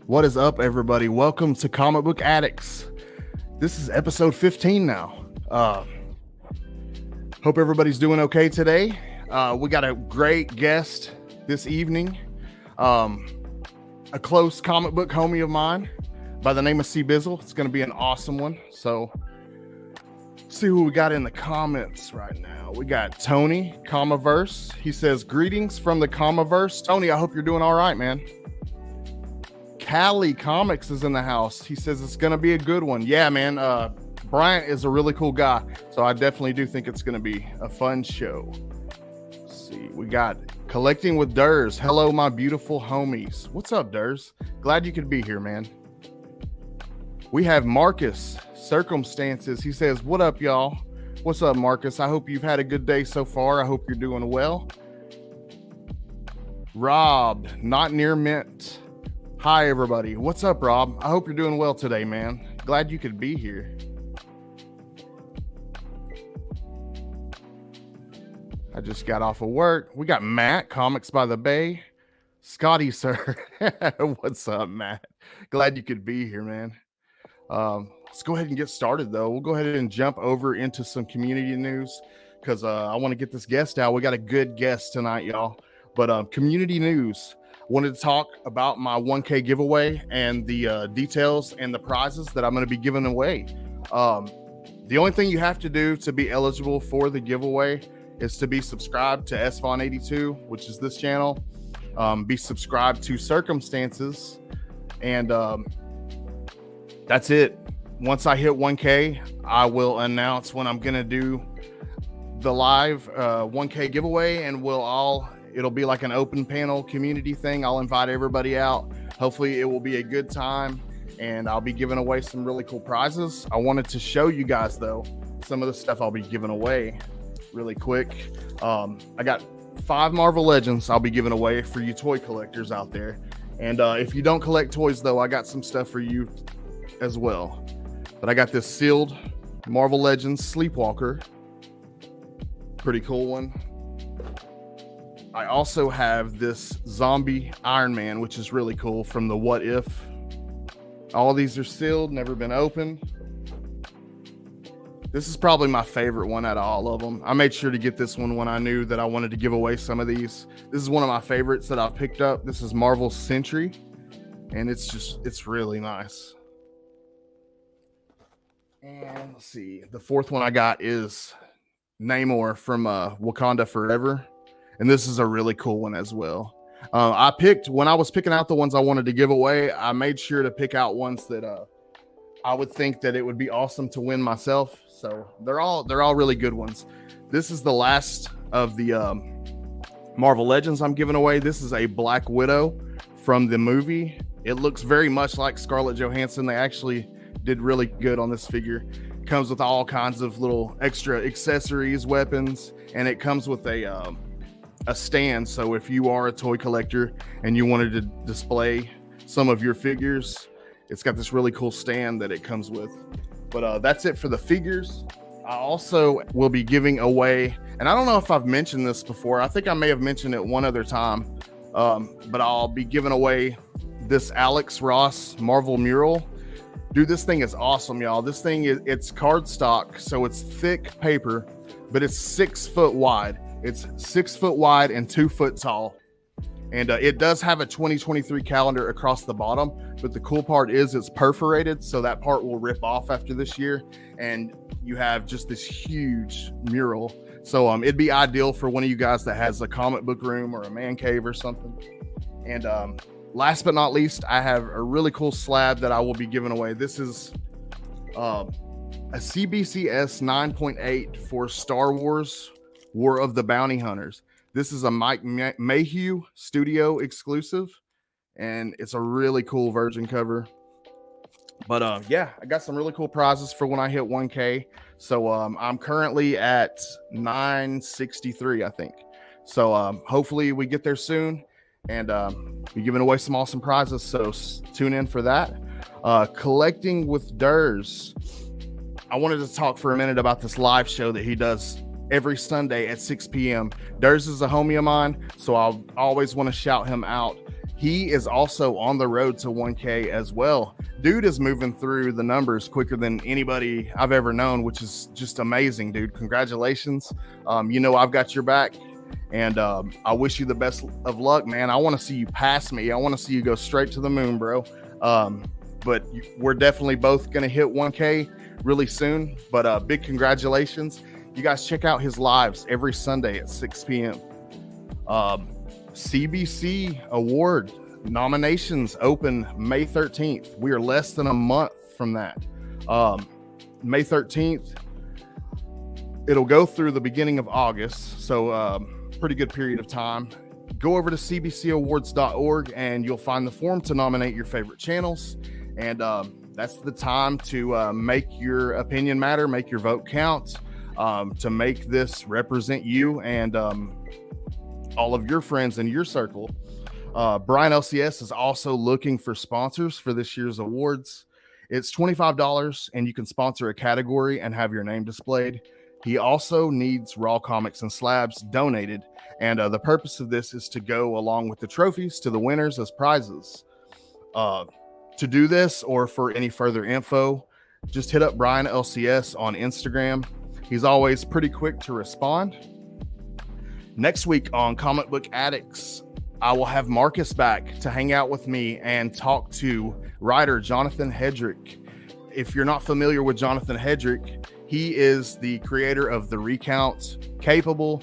What is up, everybody? Welcome to Comic Book Addicts. This is episode 15 now. Hope everybody's doing okay today. We got a great guest this evening. A close comic book homie of mine by the name of CBizzle. It's going to be an awesome one. So, see who we got in the comments right now. We got Tony, Comiverse. He says, greetings from the Comiverse. Tony, I hope you're doing all right, man. Cali Comics is in the house. He says it's going to be a good one. Yeah, man. Bryant is a really cool guy. So I definitely do think it's going to be a fun show. Let's see. We got Collecting with Durs. Hello, my beautiful homies. What's up, Durs? Glad you could be here, man. We have Marcus, Circumstances. He says, what up, y'all? What's up, Marcus? I hope you've had a good day so far. I hope you're doing well. Rob, Not Near Mint. Hi, everybody. What's up, Rob? I hope you're doing well today, man. Glad you could be here. I just got off of work. We got Matt, Comics by the Bay. Scotty, sir. What's up, Matt? Glad you could be here, man. Let's go ahead and get started, though. We'll go ahead and jump over into some community news because I want to get this guest out. We got a good guest tonight, y'all. But community news. Wanted to talk about my 1K giveaway and the details and the prizes that I'm going to be giving away. The only thing you have to do to be eligible for the giveaway is to be subscribed to SVon82, which is this channel. Be subscribed to Circumstances, and that's it. Once I hit 1K, I will announce when I'm going to do the live 1K giveaway, and it'll be like an open panel community thing. I'll invite everybody out. Hopefully it will be a good time, and I'll be giving away some really cool prizes. I wanted to show you guys, though, some of the stuff I'll be giving away really quick. I got 5 Marvel Legends I'll be giving away for you toy collectors out there. And if you don't collect toys, though, I got some stuff for you as well. But I got this sealed Marvel Legends Sleepwalker. Pretty cool one. I also have this zombie Iron Man, which is really cool, from the What If. All these are sealed, never been opened. This is probably my favorite one out of all of them. I made sure to get this one when I knew that I wanted to give away some of these. This is one of my favorites that I've picked up. This is Marvel Sentry, and it's really nice. And let's see, the fourth one I got is Namor from Wakanda Forever. And this is a really cool one as well. When I was picking out the ones I wanted to give away, I made sure to pick out ones that I would think that it would be awesome to win myself. So they're all really good ones. This is the last of the Marvel Legends I'm giving away. This is a Black Widow from the movie. It looks very much like Scarlett Johansson. They actually did really good on this figure. It comes with all kinds of little extra accessories, weapons, and it comes with a stand. So if you are a toy collector and you wanted to display some of your figures, it's got this really cool stand that it comes with. But that's it for the figures. I also will be giving away, and I don't know if I've mentioned this before. I think I may have mentioned it one other time, but I'll be giving away this Alex Ross Marvel mural. Dude, this thing is awesome, y'all. This thing it's cardstock, so it's thick paper, but it's 6 foot wide. It's 6 foot wide and 2 foot tall. And it does have a 2023 calendar across the bottom. But the cool part is it's perforated. So that part will rip off after this year. And you have just this huge mural. So it'd be ideal for one of you guys that has a comic book room or a man cave or something. And last but not least, I have a really cool slab that I will be giving away. This is a CBCS 9.8 for Star Wars War of the Bounty Hunters. This is a Mike Mayhew studio exclusive, and it's a really cool virgin cover. But yeah, I got some really cool prizes for when I hit 1K. So I'm currently at 963, I think. So hopefully we get there soon, and be giving away some awesome prizes. So tune in for that. Collecting with Durs. I wanted to talk for a minute about this live show that he does every Sunday at 6 p.m. Durs is a homie of mine, so I'll always want to shout him out. He is also on the road to 1K as well. Dude is moving through the numbers quicker than anybody I've ever known, which is just amazing, dude. Congratulations. I've got your back, and I wish you the best of luck, man. I want to see you pass me. I want to see you go straight to the moon, bro. But we're definitely both going to hit 1K really soon. But big congratulations. You guys check out his lives every Sunday at 6 p.m. CBC Award nominations open May 13th. We are less than a month from that. May 13th. It'll go through the beginning of August. So pretty good period of time. Go over to cbcawards.org and you'll find the form to nominate your favorite channels. And that's the time to make your opinion matter, make your vote count, to make this represent you and all of your friends in your circle. Bryant LCS is also looking for sponsors for this year's awards. It's $25 and you can sponsor a category and have your name displayed. He also needs raw comics and slabs donated. And the purpose of this is to go along with the trophies to the winners as prizes. To do this or for any further info, just hit up Bryant LCS on Instagram. He's always pretty quick to respond. Next week on Comic Book Addicts, I will have Marcus back to hang out with me and talk to writer Jonathan Hedrick. If you're not familiar with Jonathan Hedrick, he is the creator of The Recount, Capable,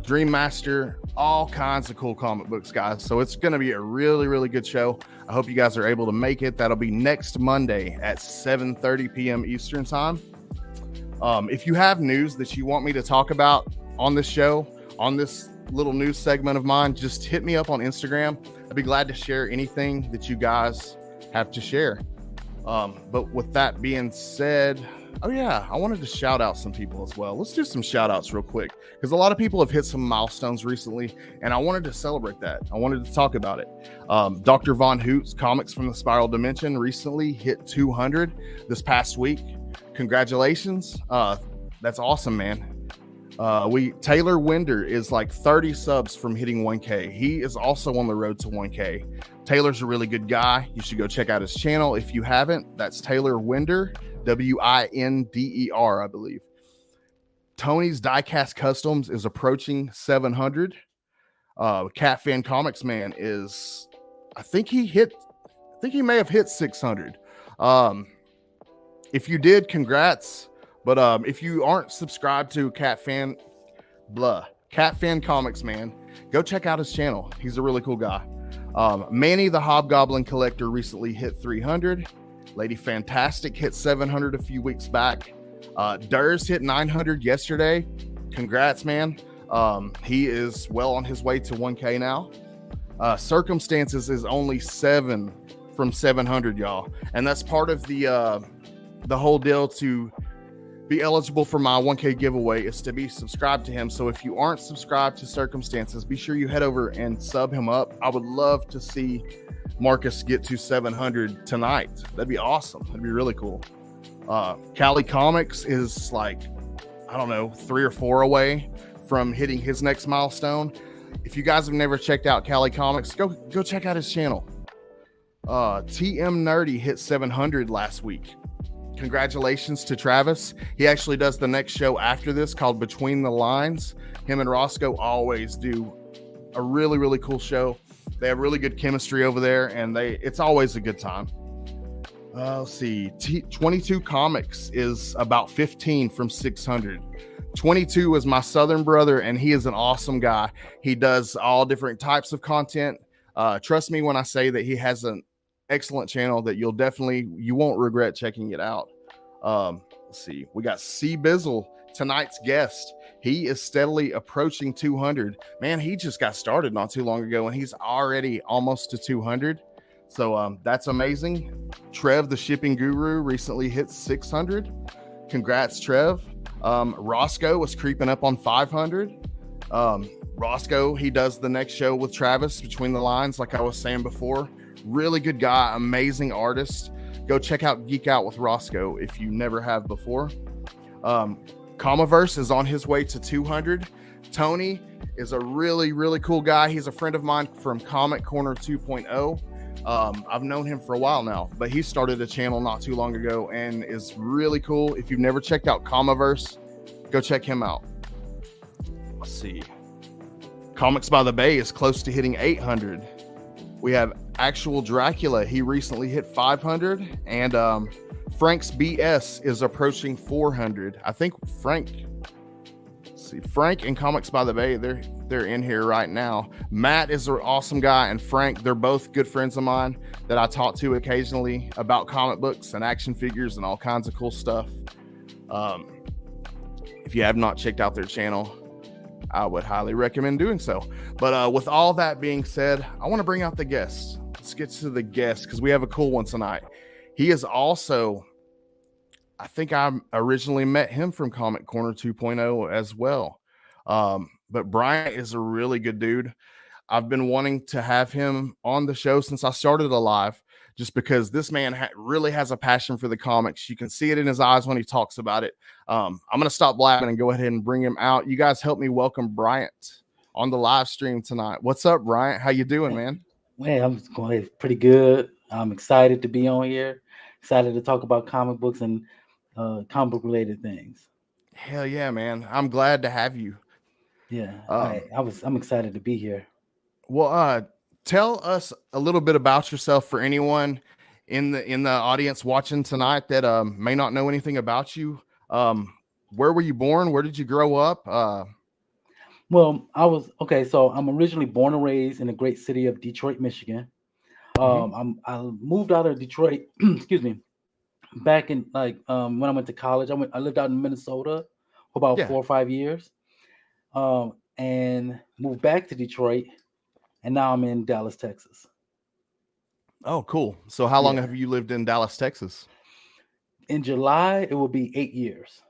Dream Master, all kinds of cool comic books, guys. So it's going to be a really, really good show. I hope you guys are able to make it. That'll be next Monday at 7:30 p.m. Eastern time. If you have news that you want me to talk about on this show, on this little news segment of mine, just hit me up on Instagram. I'd be glad to share anything that you guys have to share. But with that being said, oh yeah, I wanted to shout out some people as well. Let's do some shout outs real quick because a lot of people have hit some milestones recently and I wanted to celebrate that. I wanted to talk about it. Dr. Von Hoot's Comics from the Spiral Dimension recently hit 200 this past week. Congratulations. That's awesome, man. Taylor Winder is like 30 subs from hitting 1K. He is also on the road to 1K. Taylor's a really good guy. You should go check out his channel if you haven't. That's Taylor Winder, Winder, I believe. Tony's Diecast Customs is approaching 700. Cat Fan Comics Man is, I think he may have hit 600. If you did, congrats. But if you aren't subscribed to Cat Fan Comics Man, go check out his channel. He's a really cool guy. Manny the Hobgoblin Collector recently hit 300. Lady Fantastic hit 700 a few weeks back. Durs hit 900 yesterday. Congrats, man. He is well on his way to 1K now. Circumstances is only 7 from 700, y'all. And that's part of the whole deal to be eligible for my 1K giveaway is to be subscribed to him. So if you aren't subscribed to Circumstances, be sure you head over and sub him up. I would love to see Marcus get to 700 tonight. That'd be awesome. That'd be really cool. Cali Comics is like, I don't know, 3 or 4 away from hitting his next milestone. If you guys have never checked out Cali Comics, go check out his channel. TM Nerdy hit 700 last week. Congratulations to Travis. He actually does the next show after this called Between the Lines. Him and Roscoe always do a really, really cool show. They have really good chemistry over there, and it's always a good time. Let's see. 22 Comics is about 15 from 600. 22 is my southern brother, and he is an awesome guy. He does all different types of content. Trust me when I say that he has an excellent channel that you won't regret checking it out. Let's see. We got CBizzle, tonight's guest. He is steadily approaching 200. Man, he just got started not too long ago, and he's already almost to 200. So that's amazing. Trev, the shipping guru, recently hit 600. Congrats, Trev. Roscoe was creeping up on 500. Roscoe, he does the next show with Travis, Between the Lines, like I was saying before. Really good guy, amazing artist. Go check out Geek Out with Roscoe if you never have before. Comiverse is on his way to 200. Tony is a really, really cool guy. He's a friend of mine from Comic Corner 2.0. I've known him for a while now, but he started a channel not too long ago and is really cool. If you've never checked out Comiverse, go check him out. Let's see. Comics by the Bay is close to hitting 800. We have Actual Dracula. He recently hit 500. And Frank's BS is approaching 400. I think Frank and Comics by the Bay, they're in here right now. Matt is an awesome guy, and Frank, they're both good friends of mine that I talk to occasionally about comic books and action figures and all kinds of cool stuff. If you have not checked out their channel, I would highly recommend doing so. But with all that being said, I want to bring out the guests. Let's get to the guest because we have a cool one tonight. He is also, I think I originally met him from Comic Corner 2.0 as well. But Bryant is a really good dude. I've been wanting to have him on the show since I started Alive, just because this man really has a passion for the comics. You can see it in his eyes when he talks about it. I'm going to stop blabbing and go ahead and bring him out. You guys help me welcome Bryant on the live stream tonight. What's up, Bryant? How you doing, man? Well, I'm going pretty good. I'm excited to be on here. Excited to talk about comic books and comic book related things. Hell yeah, man. I'm glad to have you. Yeah, I'm excited to be here. Well, tell us a little bit about yourself for anyone in the audience watching tonight that may not know anything about you. Where were you born? Where did you grow up? Well, so I'm originally born and raised in the great city of Detroit, Michigan. I moved out of Detroit, excuse me, back in when I went to college. I lived out in Minnesota for about 4 or 5 years. And moved back to Detroit, and now I'm in Dallas, Texas. Oh, cool. So how long have you lived in Dallas, Texas? In July, it will be 8 years.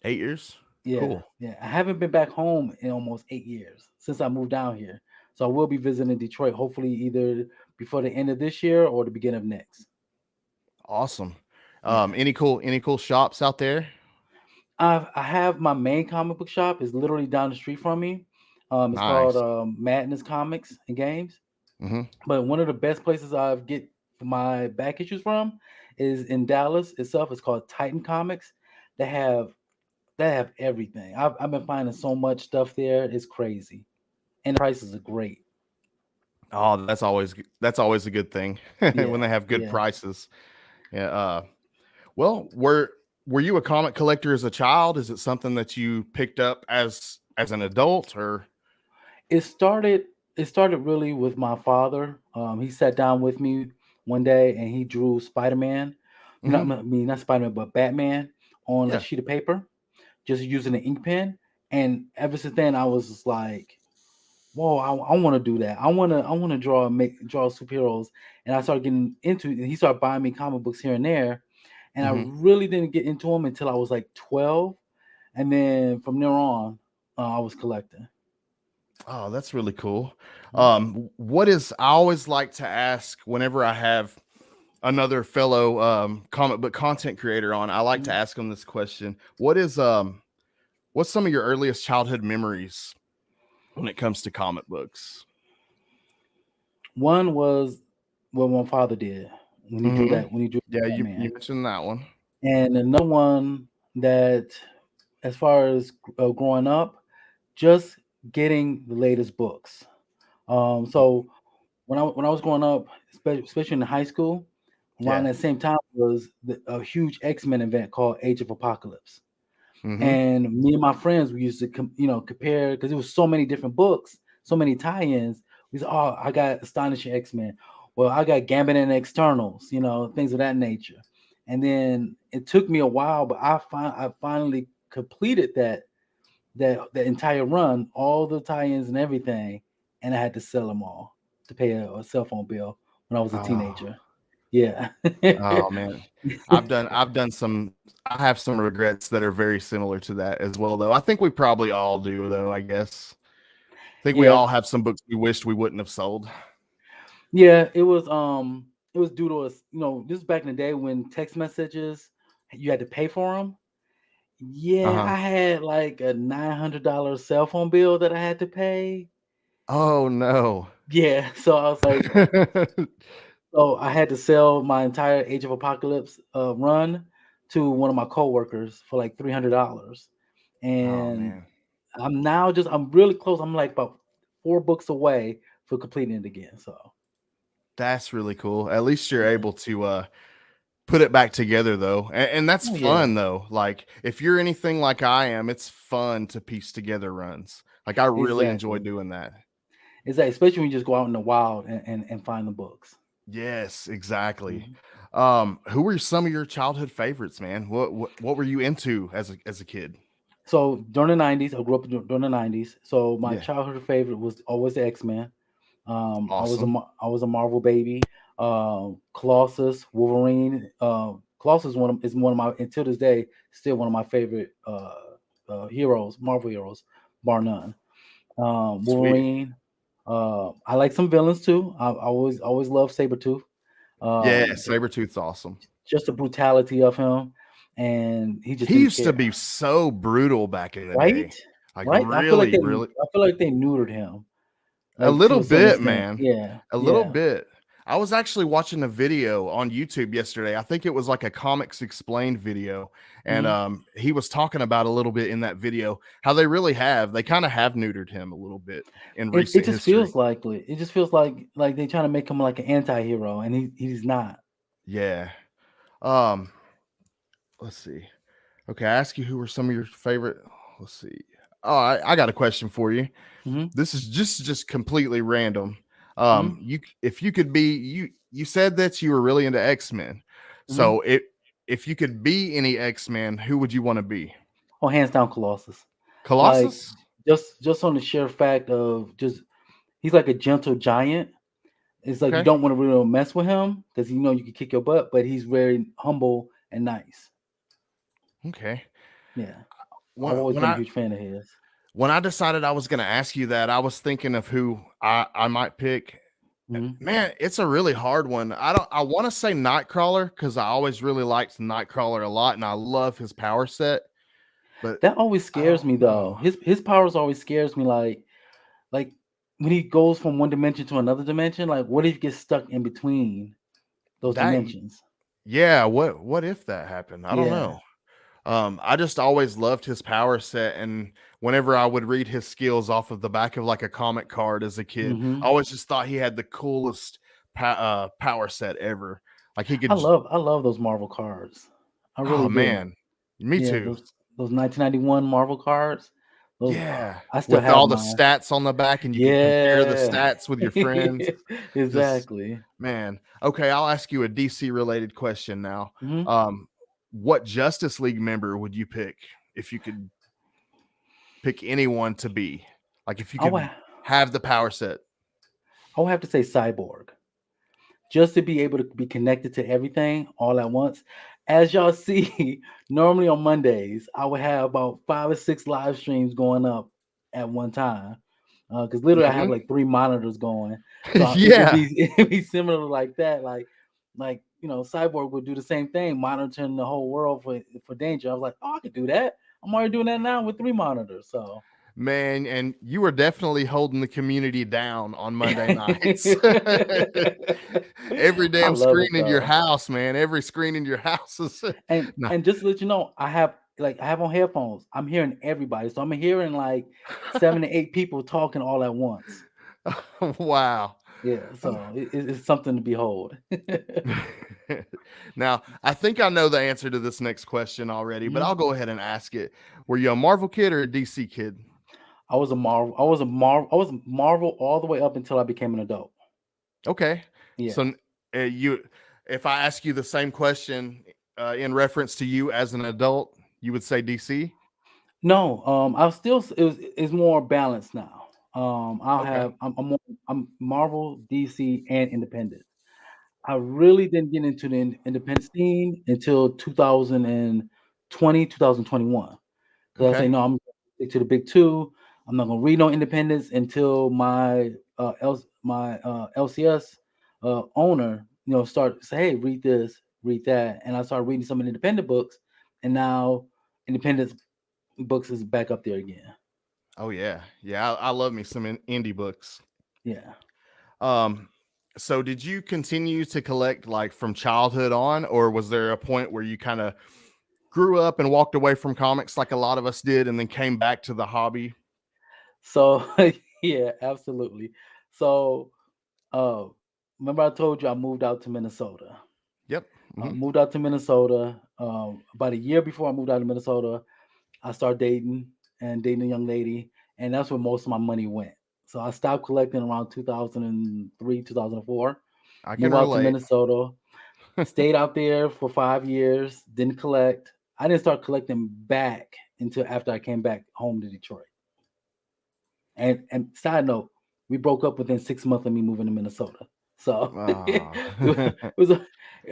8 years? Yeah. Cool. Yeah. I haven't been back home in almost 8 years since I moved down here. So I will be visiting Detroit, hopefully either before the end of this year or the beginning of next. Awesome. Any cool shops out there? I have my main comic book shop is literally down the street from me. It's Nice. called Madness Comics and Games. Mm-hmm. But one of the best places I get my back issues from is in Dallas itself. It's called Titan Comics. They have everything. I've been finding so much stuff there. It's crazy, and the prices are great. Oh, that's always a good thing when they have good prices. Yeah. Well, were you a comic collector as a child? Is it something that you picked up as an adult, or? It started really with my father. He sat down with me one day and he drew Spider-Man. Not Spider-Man, but Batman on a sheet of paper, just using an ink pen. And ever since then, I was just like, whoa, I want to do that. I want to draw superheroes. And I started getting into it. And he started buying me comic books here and there. And I really didn't get into them until I was like 12. And then from there on, I was collecting. Oh, that's really cool. I always like to ask whenever I have another fellow comic book content creator on, I like to ask them this question. What's some of your earliest childhood memories when it comes to comic books? One was what my father did when he drew that. When he drew, you mentioned that one. And another one that, as far as growing up, just getting the latest books. So when I was growing up, especially in high school, around that same time was a huge X-Men event called Age of Apocalypse. And me and my friends, we used to compare, because there was so many different books, so many tie-ins. We said, oh, I got Astonishing X-Men. Well, I got Gambit and Externals, things of that nature. And then it took me a while, but I finally completed that entire run, all the tie-ins and everything, and I had to sell them all to pay a cell phone bill when I was a teenager. Yeah. Oh man, I have some regrets that are very similar to that as well, though. I think we probably all do, though. I guess we all have some books we wished we wouldn't have sold. Yeah, it was due to us. This was back in the day when text messages, you had to pay for them. Yeah, Uh-huh. I had like a $900 cell phone bill that I had to pay. Oh no. Yeah, so I was like, so I had to sell my entire Age of Apocalypse run to one of my coworkers for like $300, Oh and man. I'm really close. I'm like about 4 books away for completing it again. So That's really cool. At least you're yeah, able to put it back together though. And that's oh yeah, fun though. Like if you're anything like I am, it's fun to piece together runs. Like I really enjoy exactly, doing that. exactly. Especially when you just go out in the wild and find the books. Yes, exactly. Mhm. Who were some of your childhood favorites, man? What were you into as a kid? So during the '90s, I grew up during the '90s. So my Yeah. childhood favorite was always the X-Men. Awesome. I was a Marvel baby. Colossus, Wolverine. Colossus is one of my, until this day, still one of my favorite heroes, Marvel heroes, bar none. Sweet. Wolverine. I like some villains too. I always loved Sabretooth. Yeah, Um, Sabretooth's awesome. just the brutality of him, and he just He didn't used to care. be so brutal back in the Right? day. Like Right? really, really I feel like they neutered him, a like to little a certain bit, extent. man. Yeah, A little yeah. bit. I was actually watching a video on YouTube yesterday. I think it was like a comics explained video. And Mhm. he was talking about a little bit in that video how they kind of have neutered him a little bit in It recent just history. feels likely. It just feels like they trying to make him like an anti-hero, and he's not. Yeah. Um, let's see. Okay, I ask you who were some of your favorite. Let's see. Oh, I got a question for you. Mhm, This is just completely random. mhm, If you could be you said that you were really into X-Men. mhm. So if you could be any X-Men, who would you want to be? Oh, hands down, Colossus. Like Colossus? just on the sheer fact of just he's like a gentle giant. It's like you Okay. don't want to really mess with him because you know you can kick your butt, but he's very humble and nice. Okay. Yeah, I've When always when been a I huge fan of his. when I decided I was going to ask you that, I was thinking of who I might pick. Mhm. Man, it's a really hard one. I want to say Nightcrawler because I always really liked Nightcrawler a lot and I love his power set, but That always I scares me don't though. know. His powers always scares me. Like when he goes from one dimension to another dimension. Like what if he gets stuck in between those That dimensions? Yeah, what if that happened? I don't Yeah. know. I just always loved his power set, and whenever I would read his skills off of the back of like a comic card as a kid, I Hmm. always just thought he had the coolest power set ever. Like he I could, love I love those Marvel cards. I oh really do. man, me Yeah, too. those 1991 Marvel cards. Those Yeah, I still with have all the mine. stats on the back, and you could compare the Yeah. stats with your friends. Just Exactly. man. Okay, I'll ask you a DC related question now. Hmm. Um, what Justice League member would you pick if you could pick anyone to be? Like if you I would could have the power set. I would have to say Cyborg. Just to be able to be connected to everything all at once. As y'all see, normally on Mondays, I would have about 5 or 6 live streams going up at one time. Because literally, I have Mhm. like 3 monitors going, so it'd Yeah. be it'd be similar like that. Like Cyborg would do the same thing, monitoring the whole world for danger. I was like, oh, I could do that. I'm already doing that now with 3 monitors. So Man, and you were definitely holding the community down on Monday nights. Every I damn love screen it in your though. house, man. Every screen in your house is And no. and just to let you know, I have on headphones. I'm hearing everybody. So I'm hearing like 7 to 8 people talking all at once. Wow. Yeah, so it's something to behold. Now, I think I know the answer to this next question already, but Mhm. I'll go ahead and ask it. Were you a Marvel kid or a DC kid? I was a Marvel all the way up until I became an adult. Okay. Yeah. So you if I ask you the same question in reference to you as an adult, you would say DC? No, I'll still it's more balanced now. I'll Okay. have I'm Marvel, DC, and independent. I really didn't get into the independent scene until 2020, 2021. Because I say, Okay. no, I'm gonna stick to the big two. I'm not gonna read no independence until my LCS owner, start say, hey, read this, read that, and I started reading some independent books, and now independent books is back up there again. Oh yeah, yeah. I love me some indie books. Yeah. Um, so did you continue to collect like from childhood on, or was there a point where you kind of grew up and walked away from comics like a lot of us did, and then came back to the hobby? So yeah, absolutely. So uh, remember I told you I moved out to Minnesota. Yep. Hmm. Moved out to Minnesota. About a year before I moved out to Minnesota, I started dating a young lady, and that's where most of my money went. So I stopped collecting around 2003, 2004. I can Moved out to relate. Minnesota, stayed out there for 5 years, didn't collect. I didn't start collecting back until after I came back home to Detroit. And side note, we broke up within 6 months of me moving to Minnesota. So Ah. it was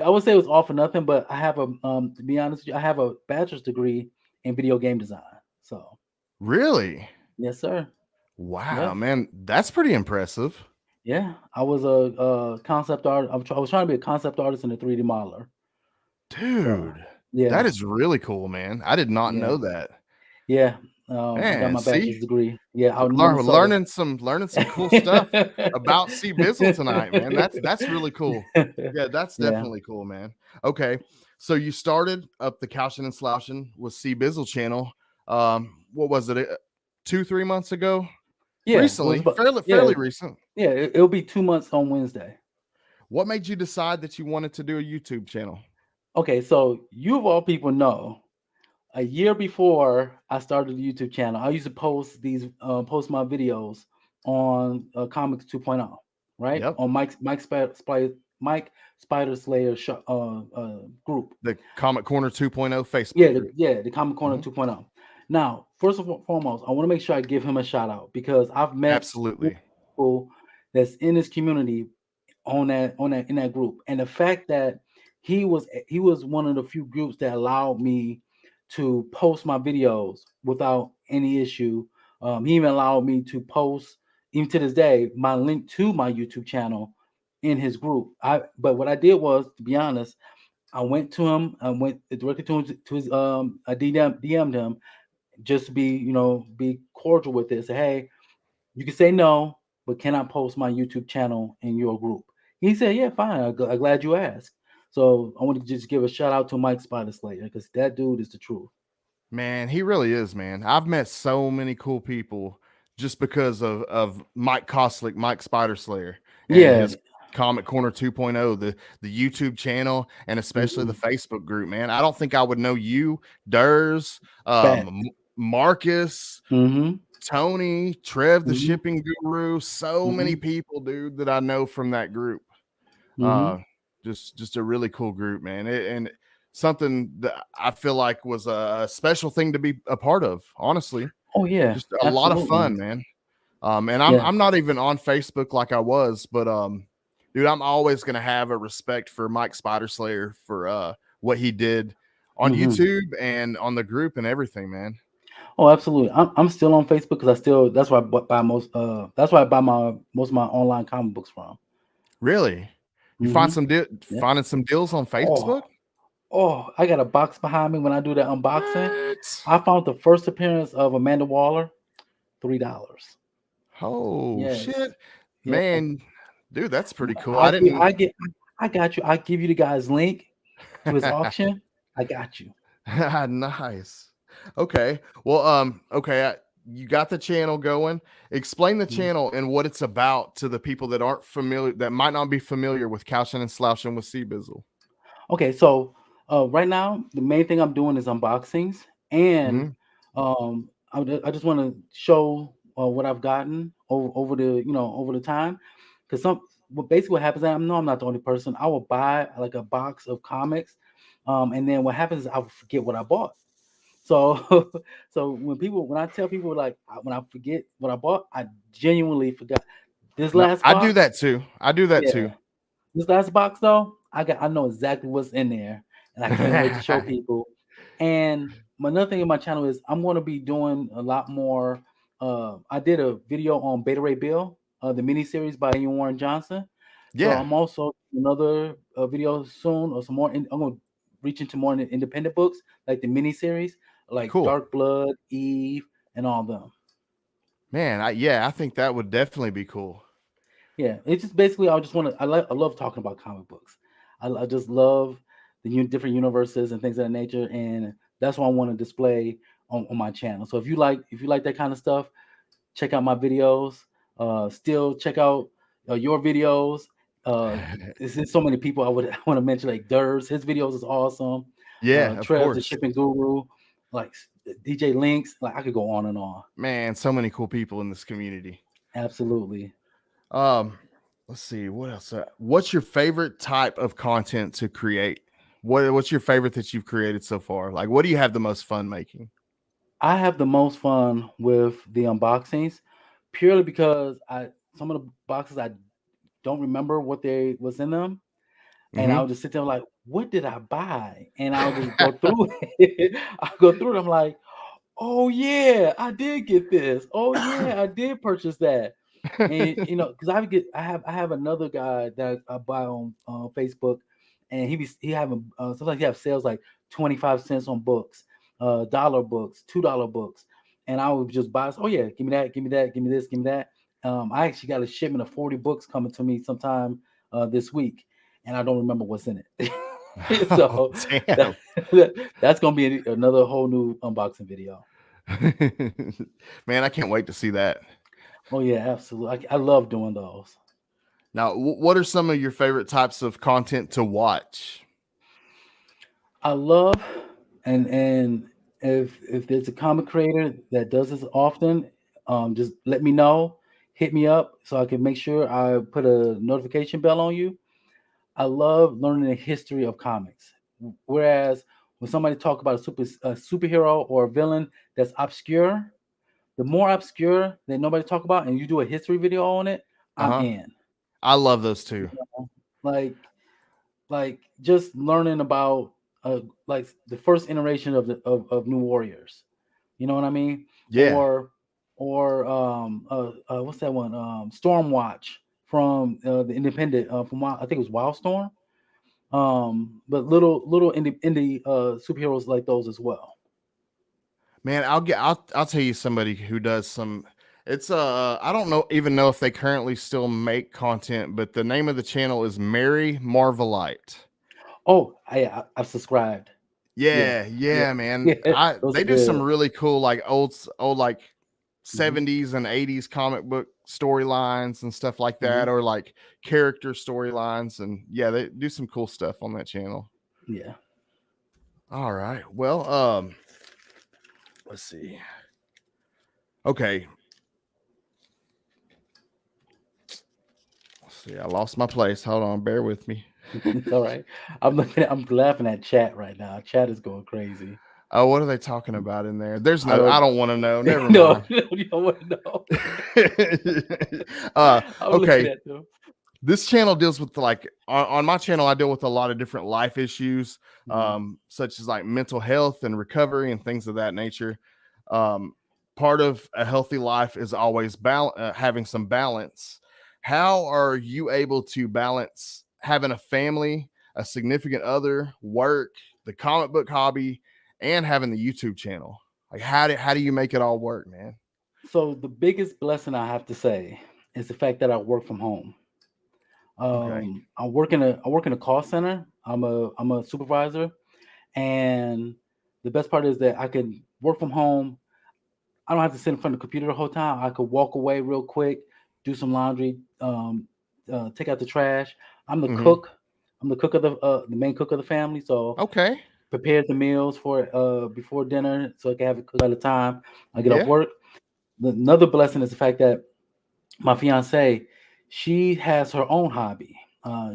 I would say it was all for nothing, but I have a to be honest with you, I have a bachelor's degree in video game design. So Really? yes, sir. Wow, Yep. man, that's pretty impressive. Yeah. I was a concept art. I was trying to be a concept artist and a 3D modeler. So Dude, that yeah, is really cool, man. I did not yeah, know that. yeah. I got Man, my see, bachelor's degree. Yeah, out in Learn, Minnesota. learning some cool stuff about CBizzle tonight, man. That's really cool. Yeah, that's Yeah. definitely cool, man. Okay, so you started up the Couchin and Slouchin with CBizzle channel. What was it? 2-3 months ago? Yeah. It was Recently, about yeah, fairly recent. yeah. It'll be 2 months on Wednesday. What made you decide that you wanted to do a YouTube channel? Okay, so you of all people know, a year before I started the YouTube channel, I used to post my videos on Comics 2.0, right? Yep, On Mike Spider Slayer group. the Comic Corner 2.0 Facebook Yeah, group. the Comic Corner Mhm. 2.0. Now, first of all, foremost, I want to make sure I give him a shout out because I've met Absolutely. people that's in this community on that in that group, and the fact that he was one of the few groups that allowed me to post my videos without any issue. He even allowed me to post, even to this day, my link to my YouTube channel in his group. But what I did was, to be honest, I went to him. I went directly to his I DM'd him just to be cordial with this. Hey, you can say no, but can I post my YouTube channel in your group? He said, yeah, fine. I'm glad you asked. So I want to just give a shout out to Mike Spider Slayer because that dude is the truth. Man, he really is, man. I've met so many cool people just because of Mike Koslick, Mike Spider Slayer, and Yeah. his Comic Corner 2.0, the YouTube channel, and especially the Mhm. Facebook group, man. I don't think I would know you, Durs, Fact. Marcus, Mm-hmm. Tony, Trev, the Mm-hmm. shipping guru, so many Mm-hmm. people, dude, that I know from that group. Mm-hmm. Uh, just a really cool group, man, and something that I feel like was a special thing to be a part of. Honestly, Oh yeah, just a lot of absolutely. fun, man. And I'm Yeah. I'm not even on Facebook like I was, but dude, I'm always gonna have a respect for Mike Spider Slayer for what he did on Mm-hmm. YouTube and on the group and everything, man. Oh, absolutely. I'm still on Facebook because that's where I buy my most of my online comic books from. Really, you Mm-hmm. Yeah. finding some deals on Oh, Facebook? I got a box behind me when I do that unboxing. What? I found the first appearance of Amanda Waller, $3. Oh Yes. shit, Yeah. man, dude, that's pretty cool. I I get didn't. I get I got you. I give you the guy's link to his auction. I got you. Nice. Okay. Well, okay, you got the channel going. Explain the Mhm. channel and what it's about to the people that aren't familiar, that might not be familiar with Couchin and Slouchin with CBizzle. Okay, so right now the main thing I'm doing is unboxings, and Hmm. I just want to show what I've gotten over the time, because basically what happens, I know I'm not the only person. I will buy like a box of comics, and then what happens is I will forget what I bought. So so when I tell people like when I forget what I bought, I genuinely forgot. This No, last I do box, that too. I do that yeah. too. This last box though, I know exactly what's in there, and I can't wait to show people. And another thing in my channel is I'm going to be doing a lot more. I did a video on Beta Ray Bill, the miniseries by Ian Warren Johnson. So Yeah. I'm also another video soon, or some more. I'm going to reach into more independent books like the miniseries. like Cool. Dark Blood, Eve, and all them. Man, I think that would definitely be cool. Yeah, it's just basically I just want to. I love talking about comic books. I just love the different universes and things of that nature, and that's what I want to display on my channel. So if you like that kind of stuff, check out my videos. Still check out your videos. There's so many people I want to mention, like Durs. His videos is awesome. Yeah, of Trev, the course. shipping guru, like DJ Links. Like I could go on and on. Man, so many cool people in this community. Absolutely. Um, let's see what else. What's your favorite type of content to create? What's your favorite that you've created so far? Like, what do you have the most fun making? I have the most fun with the unboxings, purely because I some of the boxes I don't remember what they was in them, and Mm-hmm. I'll just sit there like, what did I buy? And I'll just go through it. I'll go through it. I'm like, oh yeah, I did get this. Oh yeah, I did purchase that. And because I have another guy that I buy on Facebook, and he having sometimes he have sales like 25 cents on books, dollar books, $2 books, and I would just buy. Oh yeah, give me that, give me that, give me this, give me that. I actually got a shipment of 40 books coming to me sometime this week, and I don't remember what's in it. Oh, So damn. that's gonna be another whole new unboxing video. Man, I can't wait to see that. Oh yeah, absolutely. I love doing those. Now, what are some of your favorite types of content to watch? I love and if there's a comic creator that does this often, just let me know, hit me up so I can make sure I put a notification bell on you. I love learning the history of comics. Whereas when somebody talk about a superhero or a villain that's obscure, the more obscure that nobody talk about, and you do a history video on it, I'm Uh-huh. in. I love those too. Like just learning about like the first iteration of New Warriors. You know what I mean? Yeah. Or what's that one? Stormwatch from the Independent from I think it was Wildstorm. But little indie superheroes like those as well. Man, I'll tell you somebody who does some. It's I don't even know if they currently still make content, but the name of the channel is Mary Marvelite. Oh, I've subscribed. Yeah, yeah, Yeah, man. yeah. Those are They do some good. really cool like old like Hmm. 70s and 80s comic book storylines and stuff like that, Hmm. or like character storylines, and yeah, they do some cool stuff on that channel. Yeah. All right. Well, let's see. Okay. Let's see. I lost my place. Hold on, bear with me. It's all right. I'm laughing at chat right now. Chat is going crazy. Oh, what are they talking about in there? I I don't don't want to know. Never no, mind. you don't want to know. I'm looking Okay. at them. This channel deals with like on my channel, I deal with a lot of different life issues, Mhm. such as like mental health and recovery and things of that nature. Um, Part of a healthy life is always having some balance. How are you able to balance having a family, a significant other, work, the comic book hobby, and having the YouTube channel? Like how do you make it all work, man? So the biggest blessing I have to say is the fact that I work from home. Okay. I work in a call center. I'm a supervisor, and the best part is that I can work from home. I don't have to sit in front of the computer the whole time. I could walk away real quick, do some laundry, take out the trash. I'm the Mm-hmm. cook. I'm the main cook of the family. So Okay. prepare the meals for before dinner so I can have it cooked by the time I get off Yeah. work. Another blessing is the fact that my fiance, she has her own hobby.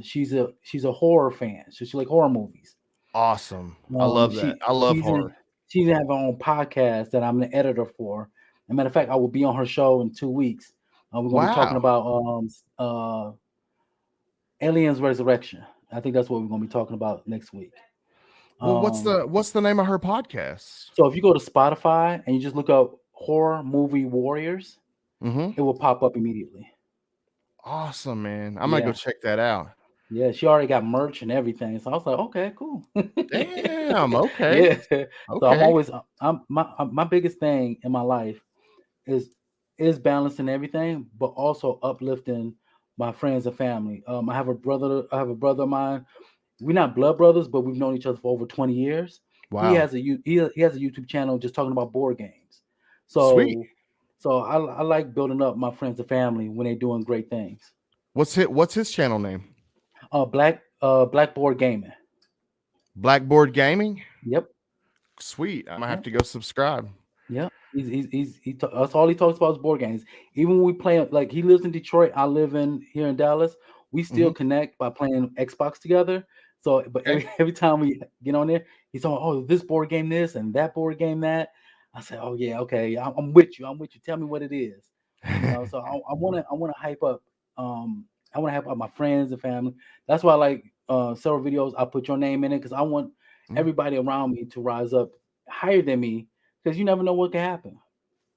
She's a horror fan, so she like horror movies. Awesome. I love that. I love She's in horror. she's have her own podcast that I'm the editor for. As a matter of fact, I will be on her show in 2 weeks. We're going to be talking Wow. about Aliens Resurrection. I think that's what we're going to be talking about next week. Well, Um, what's the name of her podcast? so if you go to Spotify and you just look up horror movie warriors, Mm-hmm. it will pop up immediately. Awesome, man. I'm gonna go Yeah, check that out. Yeah, she already got merch and everything. So I was like, okay, cool. Damn. Okay. Yeah. So I'm Okay. always my biggest thing in my life is is balancing everything, but also uplifting my friends and family. I have a brother. I have a brother of mine. We're not blood brothers, but we've known each other for over 20 years. He Wow. has he has a YouTube channel just talking about board games. Sweet. So I like building up my friends and family when they're doing great things. What's his channel name? Blackboard gaming. Blackboard Gaming. Yep. Sweet. I'm gonna have Yep. to go subscribe. Yep. That's all he talks about is board games. Even when we play, like he lives in Detroit, I live in here in Dallas. We still Hmm. connect by playing Xbox together. So, but Okay. every time we get on there, he's on, oh, this board game this and that board game that. I say, oh yeah, okay, I'm with you. I'm with you. Tell me what it is. So I wanna hype up. I want to hype up my friends and family. That's why I like several videos. I put your name in it because I want Mhm. everybody around me to rise up higher than me because you never know what can happen.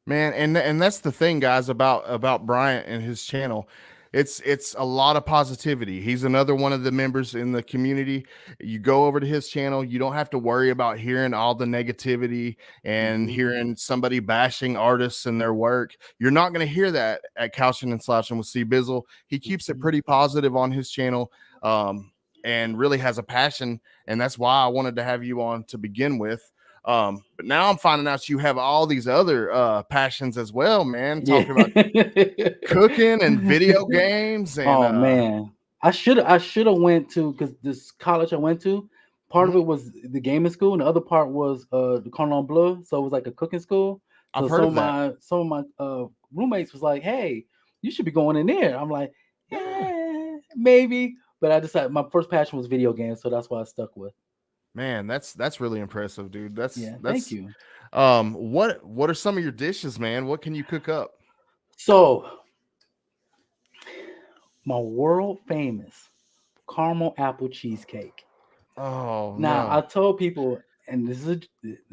Man, and that's the thing, guys, about Bryant and his channel. It's a lot of positivity. He's another one of the members in the community. You go over to his channel, you don't have to worry about hearing all the negativity and Mhm. hearing somebody bashing artists and their work. You're not going to hear that at Couchin and Slouchin with CBizzle. He keeps it Mhm. pretty positive on his channel, and really has a passion. And that's why I wanted to have you on to begin with. But now I'm finding out you have all these other passions as well, man. Yeah. Talking about cooking and video games and Oh man, I should have went to because this college I went to, part of mhm. it was the gaming school, and the other part was the Cordon Bleu. So it was like a cooking school. I've So heard some of of that. my roommates was like, "Hey, you should be going in there." I'm like, Yeah. maybe, but I decided my first passion was video games, so that's why I stuck with. Man, that's really impressive, dude. That's Yeah, thank that's you. what are some of your dishes, man? What can you cook up? So my world famous caramel apple cheesecake. Oh Now I no. told people, and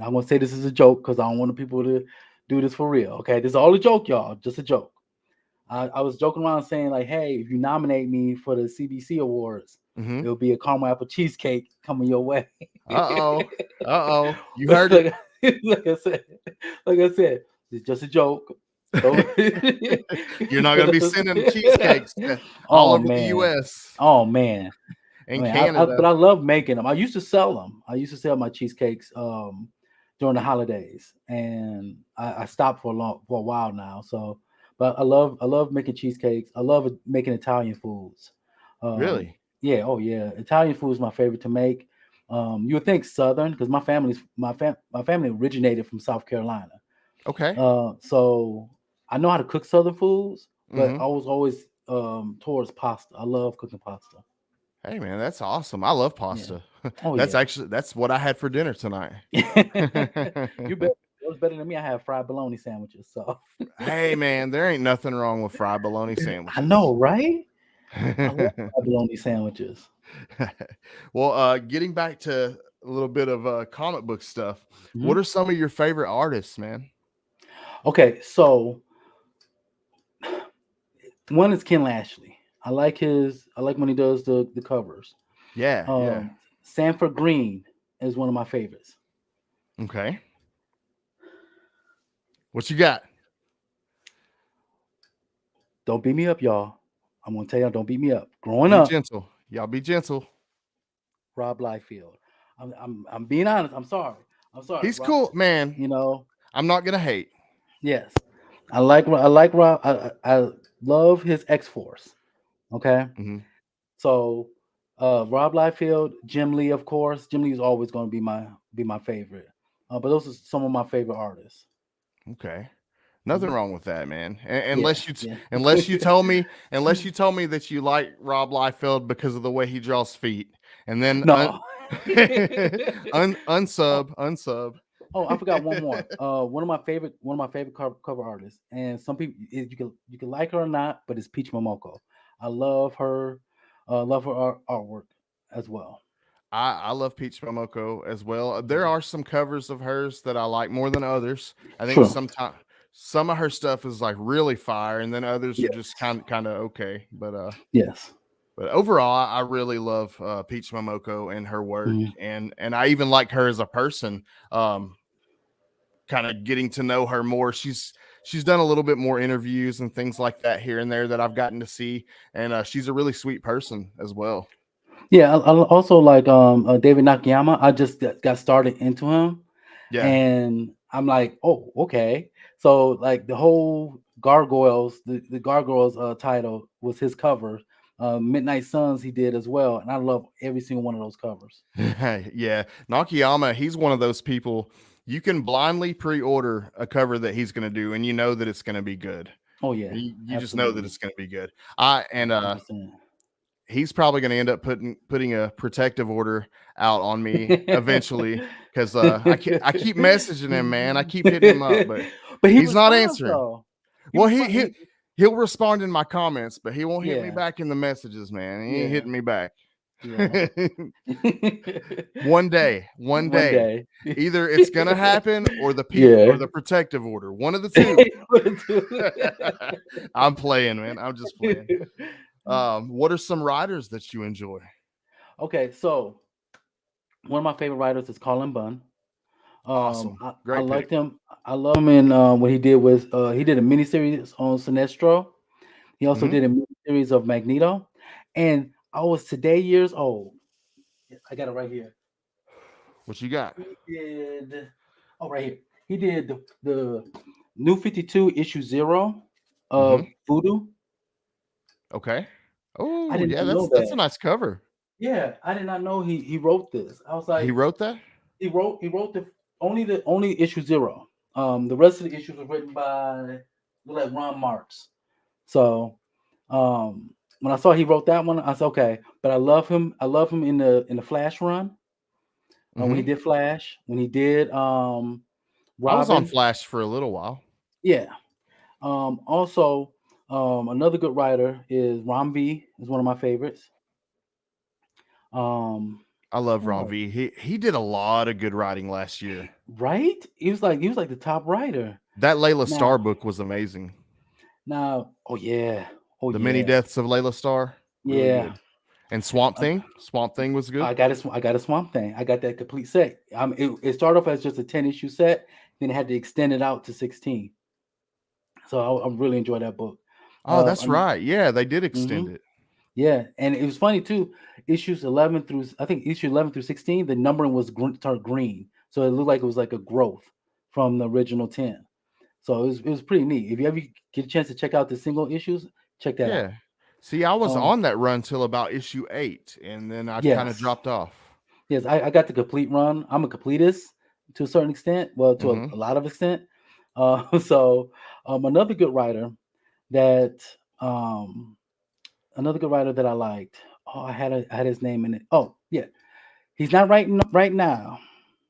I'm gonna say this is a joke because I don't want people to do this for real. Okay, this is all a joke, y'all. Just a joke. I was joking around saying like, hey, if you nominate me for the CBC awards, Mm-hmm. it'll be a caramel apple cheesecake coming your way. Uh-oh. Uh-oh. You But heard it. like I said, like I said, it's just a joke. So, You're not gonna be sending cheesecakes all oh over the man, US oh man. I and mean, Canada. but I love making them. I used to sell them. I used to sell my cheesecakes during the holidays, and I stopped for a while now. So, but I love making cheesecakes. I love making Italian foods. Um, Really? yeah, oh yeah, Italian food is my favorite to make. You would think Southern because my family originated from South Carolina. Okay. So I know how to cook Southern foods, but Mm-hmm. I was always towards pasta. I love cooking pasta. Hey man, that's awesome. I love Yeah. pasta. Oh That's yeah. actually that's what I had for dinner tonight. You bet. It was better than me. I had fried bologna sandwiches. So Hey man, there ain't nothing wrong with fried bologna I sandwiches. know, right? I love fried bologna sandwiches. Well, getting back to a little bit of comic book stuff, what Mhm. are some of your favorite artists, man? Okay, so one is Ken Lashley. I like when he does the covers. Yeah, yeah. Sanford Green is one of my favorites. Okay. What you got? Don't beat me up, y'all. I'm gonna tell y'all, don't beat me up. Growing Be up, gentle. Y'all be gentle. Rob Liefeld. I'm being honest. I'm sorry. I'm sorry. He's cool, man. You know, I'm not gonna hate. yes. I like Rob. I love his X Force. Okay, Hmm. so Rob Liefeld, Jim Lee, of course. Jim Lee is always going to be my favorite. But those are some of my favorite artists. Okay. Nothing Mhm. wrong with that, man. Yeah, yeah. Unless you told me that you like Rob Liefeld because of the way he draws feet, and then No. oh, unsub. oh, I forgot one more. One of my favorite cover artists, and some people you can like her or not, but it's Peach Momoko. I love her. Love her artwork as well. I love Peach Momoko as well. There are some covers of hers that I like more than others. I think True. sometimes some of her stuff is like really fire, and then others are just Yes. kind of okay. Yes. But overall, I really love Peach Momoko and her work, Mhm. and I even like her as a person. Kind of getting to know her more. She's done a little bit more interviews and things like that here and there that I've gotten to see, and she's a really sweet person as well. Yeah, I also like David Nakayama. I just got started into him, Yeah. and I'm like, oh, okay. So like the whole Gargoyles, the Gargoyles title was his cover. Midnight Suns he did as well, and I love every single one of those covers. Yeah, Nakayama, he's one of those people you can blindly pre-order a cover that he's going to do, and you know that it's going to be good. Oh yeah, You just know that absolutely, it's going to be good. I and 100%. he's probably going to end up putting a protective order out on me eventually because I keep messaging him, man. I keep hitting him up, but But he he's not responds answering. though. He Well, responds. he'll respond in my comments, but he won't hit me Yeah, back in the messages, man. He ain't yeah, hitting me back. yeah. One One day, day. either it's gonna happen or Yeah. the protective order. One of the two. I'm playing, man. I'm just playing. What are some writers that you enjoy? Okay, so one of my favorite writers is Colin Bunn. Awesome, I great pick. liked him. I love him in what he did with he did a miniseries on Sinestro. He also Hmm. did a miniseries of Magneto, and I was today years old. I got it right here. What you got? He did. Oh, right here. He did the New 52 issue 0 Hmm. of Voodoo. Okay. I Oh did yeah, not know that's a that. nice cover. Yeah, I did not know he wrote this. I was He like, wrote that. he wrote the only issue 0. The rest of the issues were written by look like Ron Marks. So when I saw he wrote that one, I said okay. But I love him. I love him in the Flash run. When he Hmm. did Flash, when he did I was on Robin. Flash for a little while. Yeah. Also, another good writer is Rom V. Is one of my favorites. Um, I love who Ron else? V. He did a lot of good writing last year. Right? He was like the top writer. That Layla Now, Starr book was amazing. oh yeah, oh The Many yeah, Deaths of Layla Starr, really yeah. good. And Swamp Thing was good. I got a Swamp Thing. I got that complete set. It started off as just a 10 issue set, then I had to extend it out to 16. So I really enjoyed that book. Oh, that's And, right. Yeah, they did extend mhm. it. Yeah, and it was funny too. Issues 11 through I think issue 11 through 16, the numbering was turned green, so it looked like it was like a growth from the original 10. So it was pretty neat. If you ever get a chance to check out the single issues, check that out. Yeah. See, I was Um, on that run till about issue 8, and then I kind of yes, dropped off. yes, I got the complete run. I'm a completist to a certain extent, well, to Hmm. a lot of extent. So another good writer that um, another good writer that I liked. Oh, I had his name in it. Oh, yeah, he's not writing right now.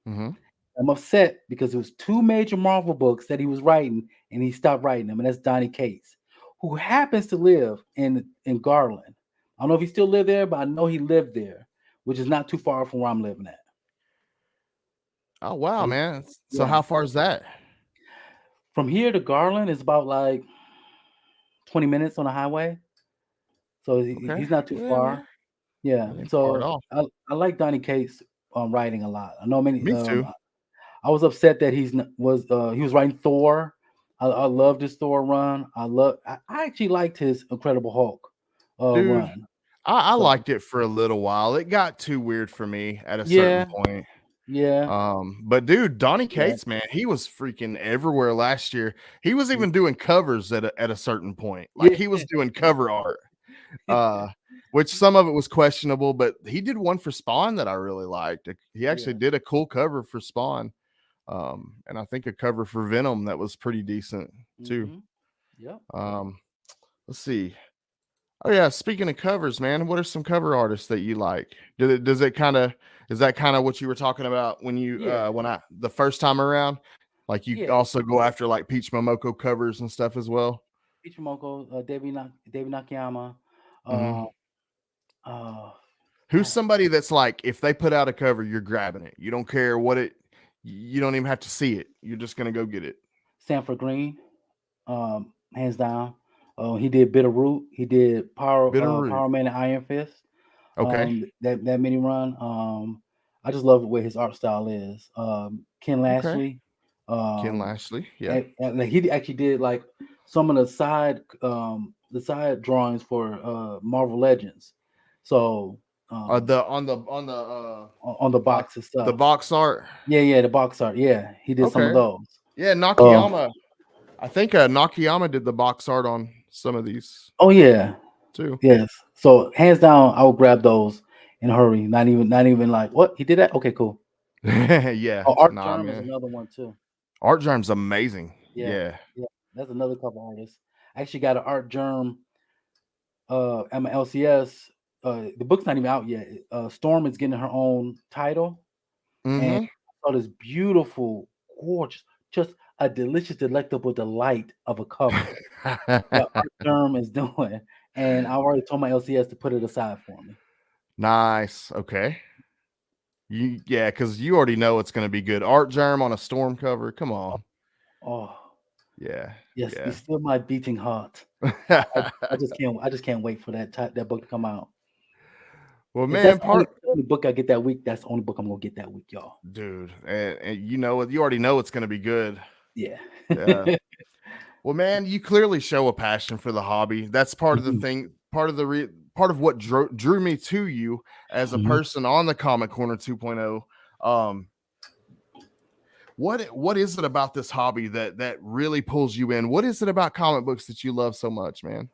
Hmm. I'm upset because it was two major Marvel books that he was writing and he stopped writing them, and that's Donny Cates, who happens to live in Garland. I don't know if he still lived there, but I know he lived there, which is not too far from where I'm living at. Oh So wow, man. So yeah, how far is that? from here to Garland is about like 20 minutes on the highway, so Okay. he's not too Yeah, far. man. Yeah, That ain't far at so all. I like Donny Cates writing a lot. I know many. Me too. I was upset that he was writing Thor. I loved his Thor run. I actually liked his Incredible Hulk Dude, run. I So liked it for a little while. It got too weird for me at a certain yeah, point. yeah, But dude, Donny yeah, Cates, man, he was freaking everywhere last year. He was yeah, even doing covers at a certain point. Like yeah. he was doing cover art. Uh, which some of it was questionable, but he did one for Spawn that I really liked. He actually Yeah. did a cool cover for Spawn. And I think a cover for Venom that was pretty decent too. Mm-hmm. Yep. Um, let's see. Oh yeah, speaking of covers, man, what are some cover artists that you like? Does it kind of is that kind of what you were talking about when you Yeah. when I the first time around? Like you Yeah. also go after like Peach Momoko covers and stuff as well. Ichimoku, David Nakayama. Hmm. Uh, uh, Who's God, somebody that's like if they put out a cover, you're grabbing it. You don't care what it. You don't even have to see it. You're just gonna go get it. Sanford Green, hands down. He did Bitterroot. He did Bitterroot. Power Man and Iron Fist. Okay. That mini run. I just love the way his art style is. Ken Okay. Lashley. Ken Um, Lashley. Yeah. like, he actually did like some of the side drawings for Marvel Legends. So The on the on the like box and the stuff. box art. Yeah, the box art. Yeah, he did some of Okay. those. Yeah, Um, Nakayama. I think Nakayama did the box art on some of these oh yeah, too. yes. So hands down, I would grab those in a hurry. Not even like what he did that. Okay, cool. Yeah. Oh, Art Nah, Germ is man. another one too. Art Germ's amazing. Yeah, Yeah. yeah, that's another couple artists. I actually got an Art Germ at my LCS. The book's not even out yet. Storm is getting her own title, and Mm-hmm. I saw this beautiful, gorgeous, just a delicious, delectable delight of a cover that Art Germ is doing. And I already told my LCS to put it aside for me. Nice. Okay. Yeah, because you already know it's going to be good. Art Germ on a Storm cover. Come on. Oh, Yeah. yes, Yeah. it's still my beating heart. I just can't wait for that book to come out. Well, If that's man, part the only book I get that week, that's the only book I'm gonna get that week, y'all. dude, and you know it. You already know it's going to be good. Yeah. Yeah. Well, man, you clearly show a passion for the hobby. That's part of the Mhm, thing, part of the part of what drew me to you as a mhm. person on the Comic Corner 2.0. Um, what is it about this hobby that really pulls you in? What is it about comic books that you love so much, man?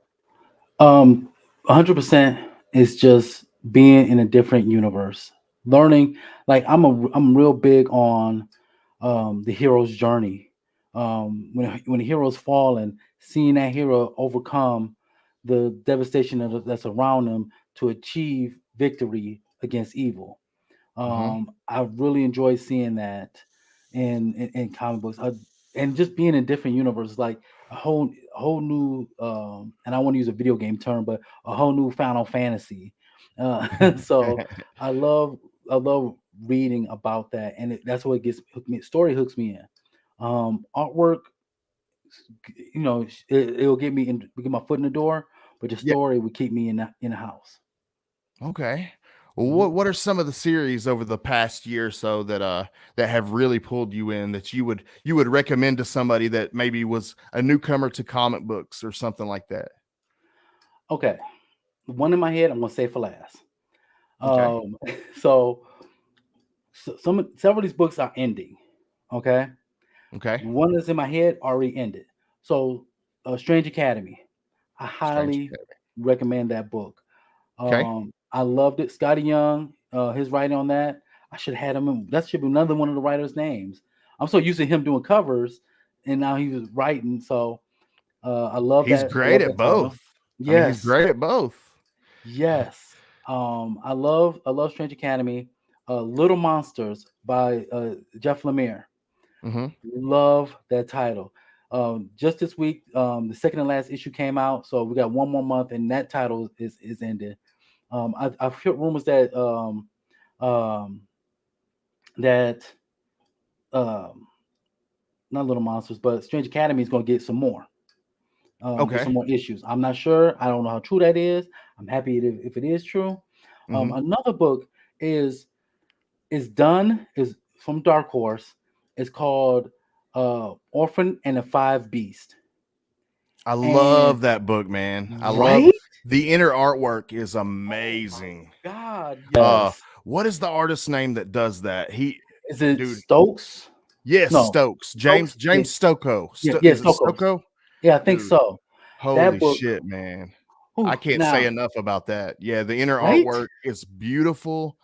100% is just being in a different universe, learning. Like I'm real big on the hero's journey. When the heroes fall and seeing that hero overcome the devastation that's around them to achieve victory against evil. Hmm. I really enjoy seeing that in comic books, and just being in different universes, like a whole new, and I want to use a video game term, but a whole new Final Fantasy. So I love I love reading about that, and that's what gets hooked me. Story hooks me in. Artwork, it'll get my foot in the door, but the Yeah. story would keep me in the house. Okay. Well, Mhm. what are some of the series over the past year or so that have really pulled you in that you would recommend to somebody that maybe was a newcomer to comic books or something like that? Okay, the one in my head I'm gonna say for last. Okay. Um, so, several of these books are ending. Okay, Okay. one that's in my head already ended. So, Strange Academy, I Strange highly Academy. recommend that book. Okay. I loved it. Scotty Young, his writing on that, I should have had him. That should be another one of the writers' names. I'm so used to him doing covers, and now he was writing. So I love He's that. I great love at that title. both. I mean, he's Yes, great at both. yes. I love Strange Academy. Little Monsters by Jeff Lemire. Hmm. Love that title. Just this week, the second and last issue came out, so we got one more month, and that title is ended. I've heard rumors um, that um, not Little Monsters, but Strange Academy is going to get some Okay. more issues. I'm not sure. I don't know how true that is. I'm happy if it is true. Hmm. Another book is is from Dark Horse. It's called Orphan and the Five Beast. I And love that book, man. I love right? the inner artwork is Oh my amazing. God, Uh, yes. what is the artist's name that does that? Is it Dude, Stokes? yes, No, Stokes, Stokes. Yeah, James Stocco. yeah, Is it Stokos. Stocco? Yeah, I think Dude, so. That holy book. shit, man! I Whew, can't say now, enough about that. Yeah, the inner right? artwork is beautiful.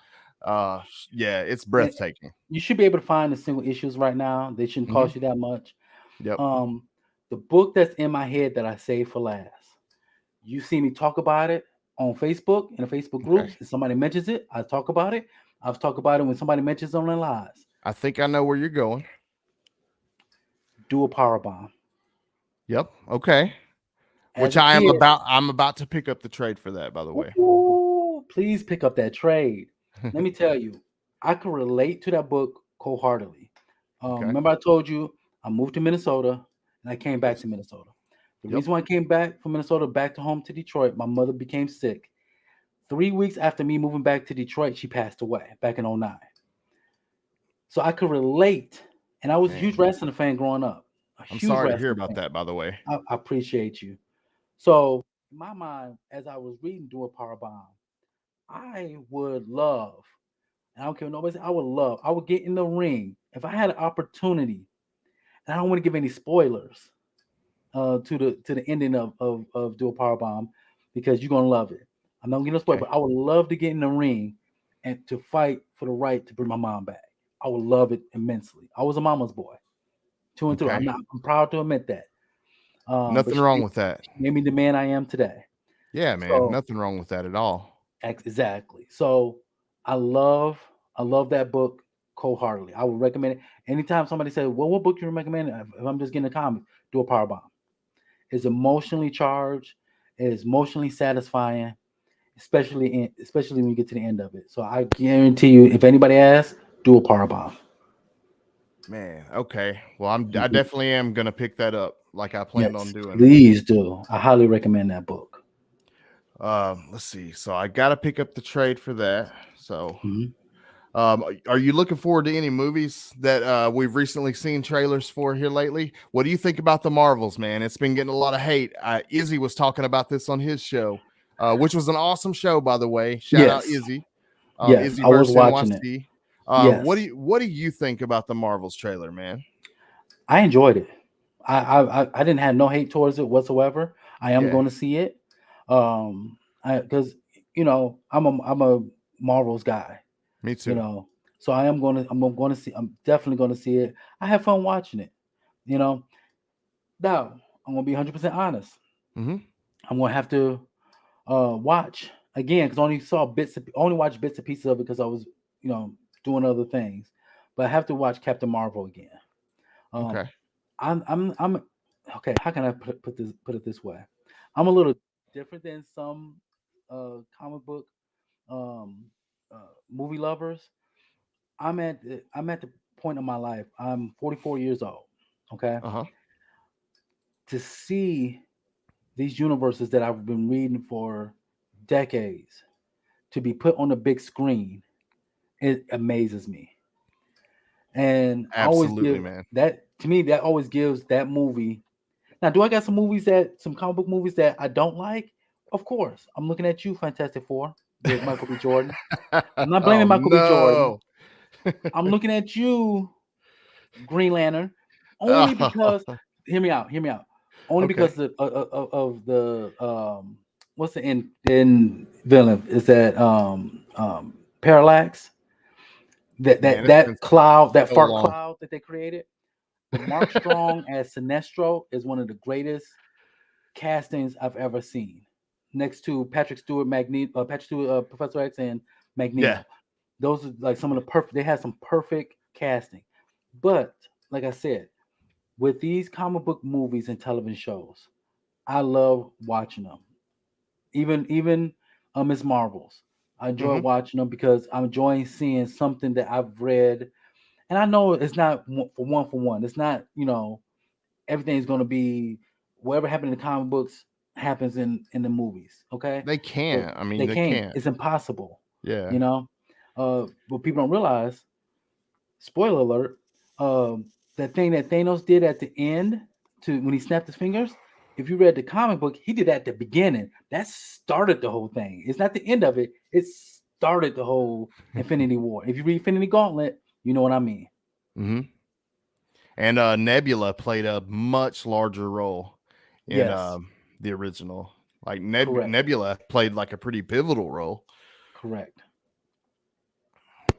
Yeah, it's And breathtaking. you should be able to find the single issues right now. They shouldn't Hmm. cost you that much. Yep. Um, the book that's in my head that I saved for last. You see me talk about it on Facebook in the Facebook Okay. groups. If somebody mentions it, I talk about it. I've talked about it when somebody mentions it on their lives. I think I know where you're going. Do a power bomb. Yep. Okay. As Which a kid, I'm about to pick up the trade for that, by the way. ooh, please pick up that trade. Let me tell you, I can relate to that book wholeheartedly. Okay. Remember, I told you I moved to Minnesota and I came back Yes. to Minnesota. The Yep. reason why I came back from Minnesota back to home to Detroit, my mother became sick. 3 weeks after me moving back to Detroit, she passed away back in '09. So I could relate. And I was a huge Man, wrestling fan growing up. A I'm huge sorry to hear wrestling about fan. that, by the way. I appreciate you. So in my mind, as I was reading Do a Powerbomb, I would love, and I don't care what nobody says, I would get in the ring if I had an opportunity. And I don't want to give any spoilers to the ending of Do a Powerbomb because you're gonna love it. I'm not gonna get no spoiler, Okay. but I would love to get in the ring and to fight for the right to bring my mom back. I would love it immensely. I was a mama's boy, two and through. Okay. I'm proud to admit that. But Nothing wrong with that. she made me the man I am today. Yeah, man. So Nothing wrong with that at all. exactly. So I love I love that book wholeheartedly. I would recommend it. Anytime somebody says, "Well, what book you recommend?" If I'm just getting a comic, Do a Powerbomb. It's emotionally charged. It is emotionally satisfying, especially when you get to the end of it. So I guarantee you, if anybody asks, Do a Powerbomb. Man, okay. Well, I Mhm. definitely am gonna pick that up like I planned on Yes, doing. please do. I highly recommend that book. Let's see. So I gotta pick up the trade for that. So Mhm. are you looking forward to any movies that we've recently seen trailers for here lately? What do you think about the Marvels, man? It's been getting a lot of hate. Izzy was talking about this on his show, which was an awesome show, by the way. Shout out Yes, Izzy, yes, Izzy I was versus watching it. NYC. Yes, What do you think about the Marvels trailer, man? I enjoyed it. I didn't have no hate towards it whatsoever. I am Yeah, going to see it, because I'm a Marvels guy. me You too. know, so I'm going to see. I'm definitely going to see it. I have fun watching it. You know, now I'm going to be 100% honest. Hmm. I'm going to have to watch again because I only watched bits and pieces of it because I was you know doing other things. But I have to watch Captain Marvel again. Um, Okay. I'm okay. How can I put it this way? I'm a little different than some comic book um, movie lovers. I'm at the point of my life. I'm 44 years old. Okay, Uh huh. to see these universes that I've been reading for decades to be put on the big screen, it amazes me. And I always Absolutely, give man. that to me. That always gives that movie. Now, do I got some comic book movies that I don't like? Of course. I'm looking at you, Fantastic Four, with Michael B. Jordan. I'm not Oh blaming Michael B. Jordan. no. I'm looking at you, Green Lantern, only Oh, because hear me out. Only okay. because of the what's the in villain is that Parallax, that Man, that it's been that cloud, that so fart long. cloud that they created. But Mark Strong as Sinestro is one of the greatest castings I've ever seen. Next to Patrick Stewart, Professor X, and Yeah. Magneto. Those are like some of the perfect. They had some perfect casting. But like I said, with these comic book movies and television shows, I love watching them. Even Miss Marvels, I enjoy Hmm. watching them because I'm enjoying seeing something that I've read, and I know it's not for one. It's not everything's going to be whatever happened in the comic books happens in the movies. Okay, They but can't. I mean, they they can't. can't. It's impossible. Yeah. You know, what people don't realize. Spoiler alert. That thing that Thanos did at the end to when he snapped his fingers. If you read the comic book, he did that at the beginning. That started the whole thing. It's not the end of it. It started the whole Infinity War. If you read Infinity Gauntlet, you know what I mean. Hmm. And Nebula played a much larger role in Yes, the original. Like correct, Nebula played like a pretty pivotal role. correct.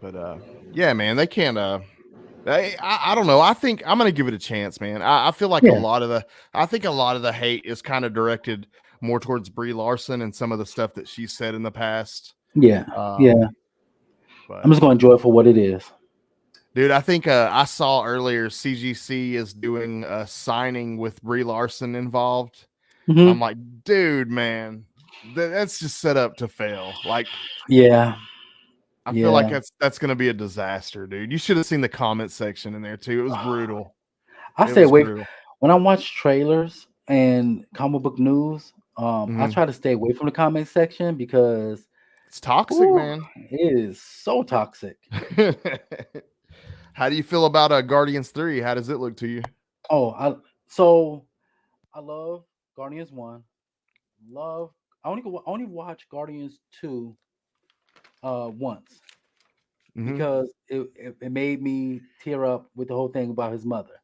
But yeah, man, they can't. I don't know. I think I'm gonna give it a chance, man. I feel like Yeah, I think a lot of the hate is kind of directed more towards Brie Larson and some of the stuff that she said in the past. yeah, Um, yeah. I'm but just going to enjoy it for what it is. dude, I think I saw earlier CGC is doing a signing with Brie Larson involved. And I'm Hmm. like, dude, man, that's just set up to fail. Like, Yeah, I feel like yeah. that's gonna be a disaster, dude. You should have seen the comment section in there too. It was brutal. I It stay was away brutal. when I watch trailers. and comic book news, I Mhm. try to stay away from the comment section because It's toxic, whew, man. it is so toxic. How do you feel about Guardians 3? How does it look to you? Oh, so I love Guardians 1. Love I only watch Guardians 2 once Mhm. because it made me tear up with the whole thing about his mother.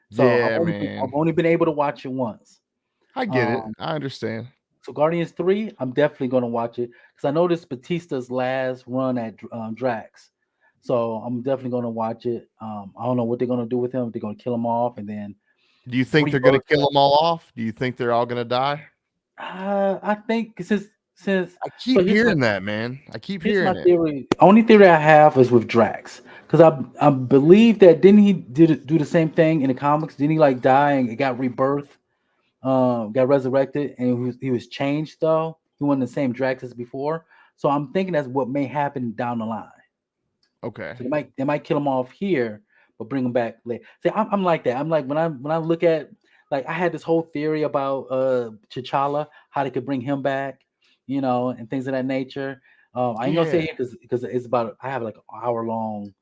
So Yeah, I've man. only been able to watch it once. I get it. Um, I understand. so Guardians 3, I'm definitely gonna watch it because I know this Batista's last run at Drax. So I'm definitely gonna watch it. I don't know what they're gonna do with him. If they're gonna kill him off and then Do you think they're gonna rebirth kill him. them all off? Do you think they're all gonna die? I think since I so keep hearing that, man. I keep here's my hearing it. theory. Only theory I have is with Drax because I believe that didn't he do the same thing in the comics? Didn't he like die and it got rebirth, got resurrected, and he was changed though. He wasn't the same Drax as before. So I'm thinking that's what may happen down the line. Okay. So they might kill him off here, but bring him back later. See, I'm like that. I'm like when I look at like I had this whole theory about T'Challa, how they could bring him back, and things of that nature. I ain't gonna say Yeah. here because it's about I have like an hour long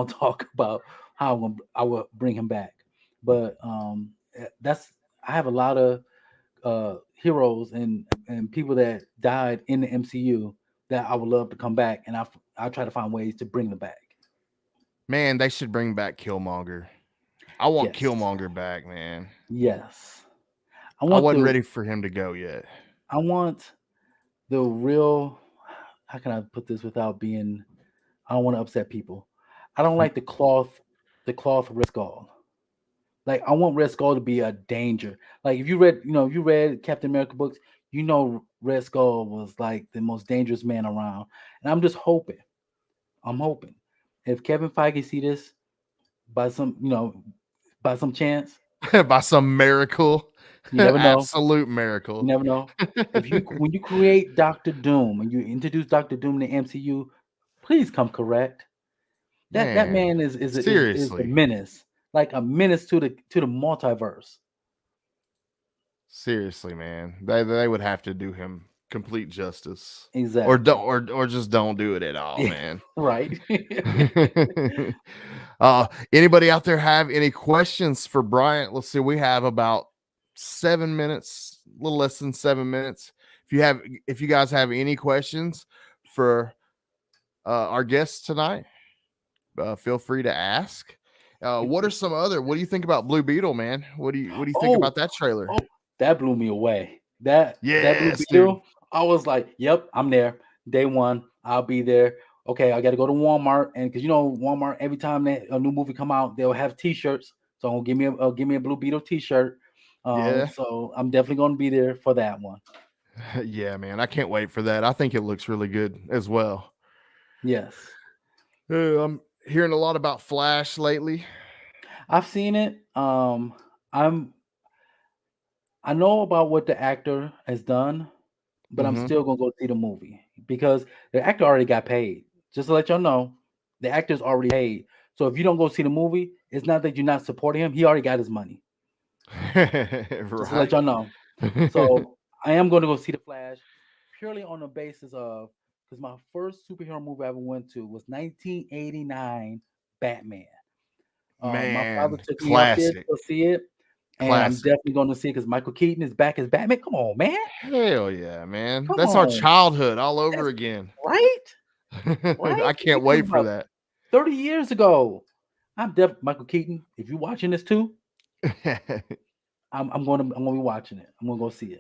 talk about how I will bring him back. But that's I have a lot of heroes and people that died in the MCU that I would love to come back, and I try to find ways to bring them back. Man, they should bring back Killmonger. I want Yes, Killmonger back, man. yes. I I want wasn't the ready for him to go yet. I want the real. How can I put this without being? I don't want to upset people. I don't like the cloth Red Skull. Like I want Red Skull to be a danger. Like if you read Captain America books, Red Skull was like the most dangerous man around. And I'm hoping if Kevin Feige see this by some chance, By some miracle. you never know. Absolute You miracle. never know. If you when you create Doctor Doom and you introduce Doctor Doom in the MCU, please come correct. That Man, man is a seriously. menace, like a menace to the multiverse. Seriously, man. They would have to do him complete justice. Or don't Exactly. or just don't do it at all, Yeah. man. Right. Anybody out there have any questions for Bryant? Let's see. We have about 7 minutes, a little less than 7 minutes. If you guys have any questions for our guests tonight, feel free to ask. What do you think about Blue Beetle, man? What do you think Oh, about that trailer? oh, that blew me away. That Blue Yes, dude. Beetle, I was like, "Yep, I'm there. Day one, I'll be there." Okay, I got to go to Walmart, and because Walmart, every time a new movie come out, they'll have T-shirts. So give me a Blue Beetle T-shirt. Yeah. So I'm definitely going to be there for that one. Yeah, man. I can't wait for that. I think it looks really good as well. Yes, I'm hearing a lot about Flash lately. I've seen it. I'm I know about what the actor has done, but I'm Hmm. still gonna go see the movie because the actor already got paid. Just to let y'all know, the actor's already paid. So if you don't go see the movie, it's not that you're not supporting him. He already got his money. Just to let Right. y'all know. So I am going to go see the Flash purely on the basis of because my first superhero movie I ever went to was 1989 Batman. My father Man, took me out there to classic. go see it, and I'm Classic. definitely going to see it because Michael Keaton is back as Batman. Come on, man. Hell yeah, man. Come That's our on. childhood all over That's again. right. Right? I can't It was wait for about that. 30 years ago. Michael Keaton. If you're watching this too, I'm gonna be watching it. I'm gonna go see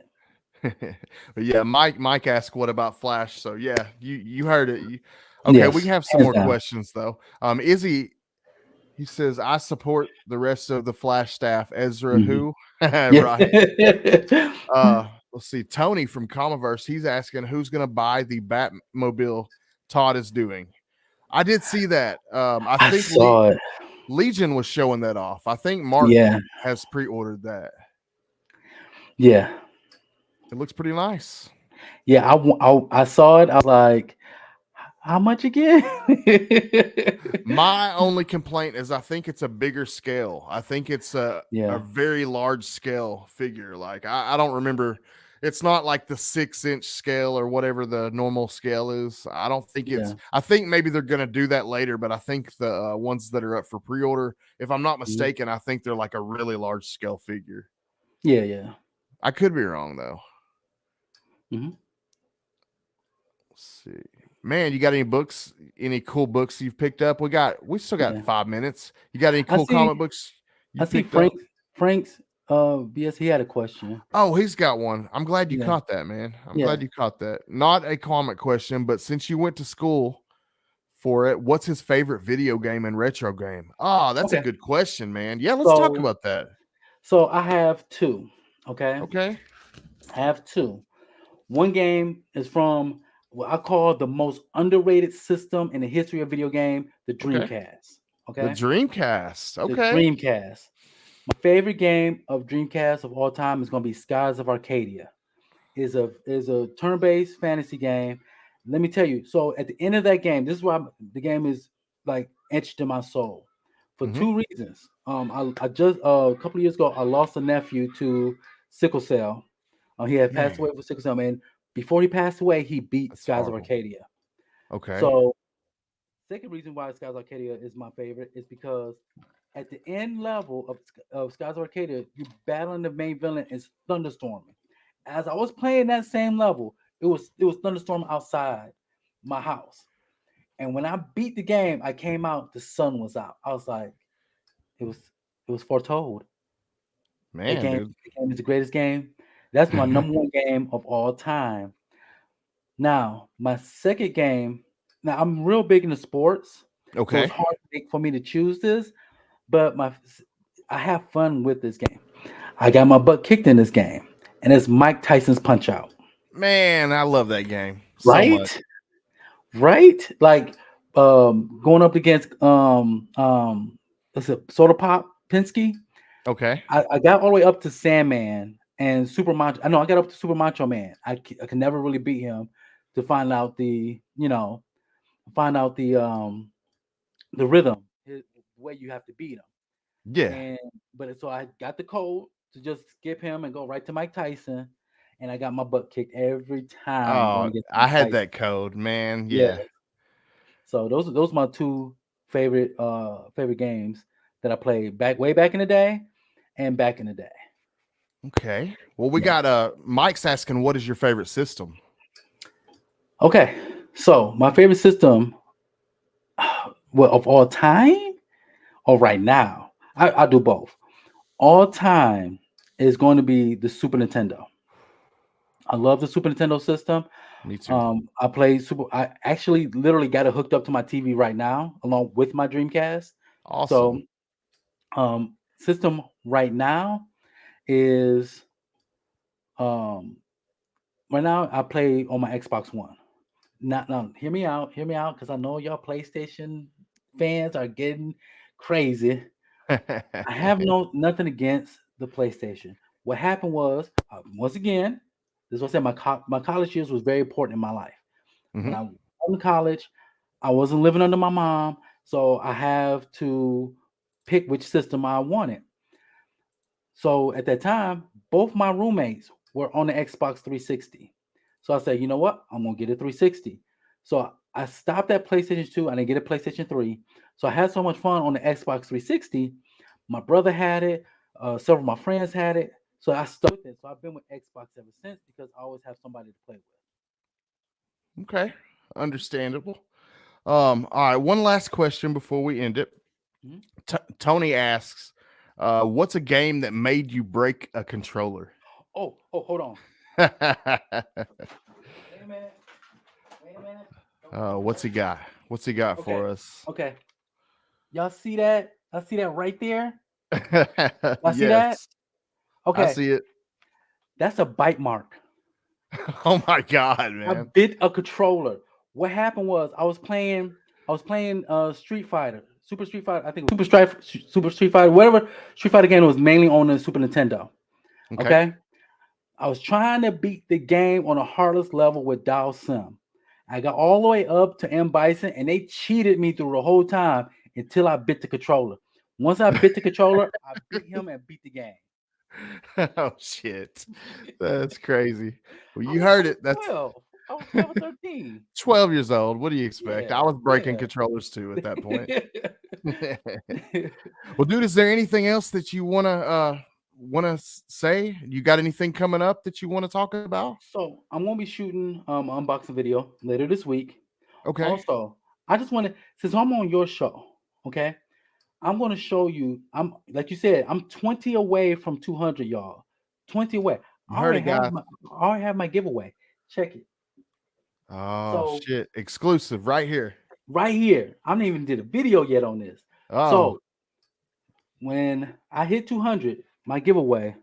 it. But yeah, Mike asked what about Flash. So yeah, you heard it. Okay, we Yes, have some hands more down. questions though. Izzy, he says I support the rest of the Flash staff. Ezra, Mhm. who? Yeah. Right. Let's see. Tony from Comiverse. He's asking who's going to buy the Batmobile Todd is doing. I did see that. I I think saw it. Legion was showing that off. I think Mark Yeah. has pre-ordered that. Yeah. It looks pretty nice. Yeah. I saw it. I was like, How much again? My only complaint is I think it's a bigger scale. I think it's a Yeah, very large scale figure. Like I don't remember. It's not like the 6-inch scale or whatever the normal scale is. I don't think it's. yeah, I think maybe they're going to do that later, but I think the ones that are up for pre-order, if I'm not mhm, mistaken, I think they're like a really large scale figure. yeah, yeah. I could be wrong though. Mhm. Let's see. Man, you got any books? Any cool books you've picked up? We still got Yeah. 5 minutes. You got any I cool see comic books I you see picked up? Frank's BS, he had a question. Oh, he's got one. I'm glad you Yeah. caught that, man. I'm glad Yeah. you caught that. Not a comic question, but since you went to school for it, what's his favorite video game and retro game? Oh, that's a Okay. good question, man. Yeah, let's talk So about that. I have two. Okay. Okay. I have two. One game is from what I call the most underrated system in the history of video game, the Okay. Dreamcast. The Okay. Dreamcast. The Okay. Dreamcast. My favorite game of Dreamcast of all time is going to be Skies of Arcadia. Is a turn-based fantasy game. Let me tell you. So at the end of that game, this is why the game is like etched in my soul for Hmm. two reasons. I just a couple of years ago I lost a nephew to sickle cell. He had passed Man, away with sickle cell, and before he passed away, he beat that's Skies of horrible. Arcadia. Okay. So second reason why Skies of Arcadia is my favorite is because at the end level of Skies of Arcadia, you battling the main villain is thunderstorming. As I was playing that same level, it was thunderstorming outside my house. And when I beat the game, I came out, the sun was out. I was like, it was it was foretold. That Man, game, dude. the game is the greatest game. That's my number one game of all time. Now, my second game. Now I'm real big into sports, so it's Okay. hard for me to choose this. But I have fun with this game. I got my butt kicked in this game, and it's Mike Tyson's Punch Out. Man, I love that game so much. Right, right. Like going up against what's it, Soda Pop Pinsky. Okay. I got all the way up to Sandman and Super Macho. I know I got up to Super Macho Man. I can never really beat him to find out the rhythm, the way you have to beat him. Yeah. And but so I got the code to just skip him and go right to Mike Tyson, and I got my butt kicked every time going Oh, against I Mike had Tyson. that code, man. Yeah. Yeah. So those are my two favorite games that I played way back in the day and back in the day. Okay. Well, we Yeah. got Mike's asking what is your favorite system? Okay. So my favorite system, well, of all time or right now, I do both. All time is going to be the Super Nintendo. I love the Super Nintendo system. Me too. I play Super. I actually literally got it hooked up to my TV right now, along with my Dreamcast. So, Awesome. system right now is um right now I play on my Xbox One. Not now, hear me out, because I know y'all PlayStation fans are getting crazy. I have nothing against the PlayStation. What happened was, once again, this was I said my college years was very important in my life. When Hmm. I was in college, I wasn't living under my mom, so I have to pick which system I wanted. So at that time, both my roommates were on the Xbox 360. So I said, you know what? I'm gonna get a 360. So I stopped at PlayStation 2. I didn't get a PlayStation 3. So I had so much fun on the Xbox 360. My brother had it. Several of my friends had it. So I stuck with it. So I've been with Xbox ever since because I always have somebody to play Okay. Understandable. All right. One last question before we end it. with. Mhm. Tony asks, what's a game that made you break a controller? Hold on. Wait a minute. Wait a minute. What's he got? What's he got Okay. for us? Okay. Y'all see that? I see that right there. I see that. Yes, I Okay. see it. That's a bite mark. Oh my God, I man. bit a controller. What happened was I was playing Street Fighter, Super Street Fighter. I think it was Super Street Fighter, whatever Street Fighter game was mainly on the Super Nintendo. Okay. Okay. I was trying to beat the game on a hardest level with Dial Sim. I got all the way up to M. Bison, and they cheated me through the whole time until I bit the controller. Once I bit the controller, I beat him and beat the game. Oh shit. That's crazy. Well, I you was, I heard was it. That's 12. I was 12 or 13. 12 years old. What do you expect? Yeah, I was breaking yeah. controllers too at that point. Well, dude, is there anything else that you wanna say? You got anything coming up that you want to talk about? So I'm gonna be shooting an unboxing video later this week. Okay. Also, I just want to, since I'm on your show, okay, I'm gonna show you. I'm like you said, I'm 20 away from 200, y'all. 20 away. You heard it, guys. I already have my giveaway. Check it. Oh So shit. Exclusive right here. right here, I haven't even did a video yet on this. Oh. So when I hit 200, my giveaway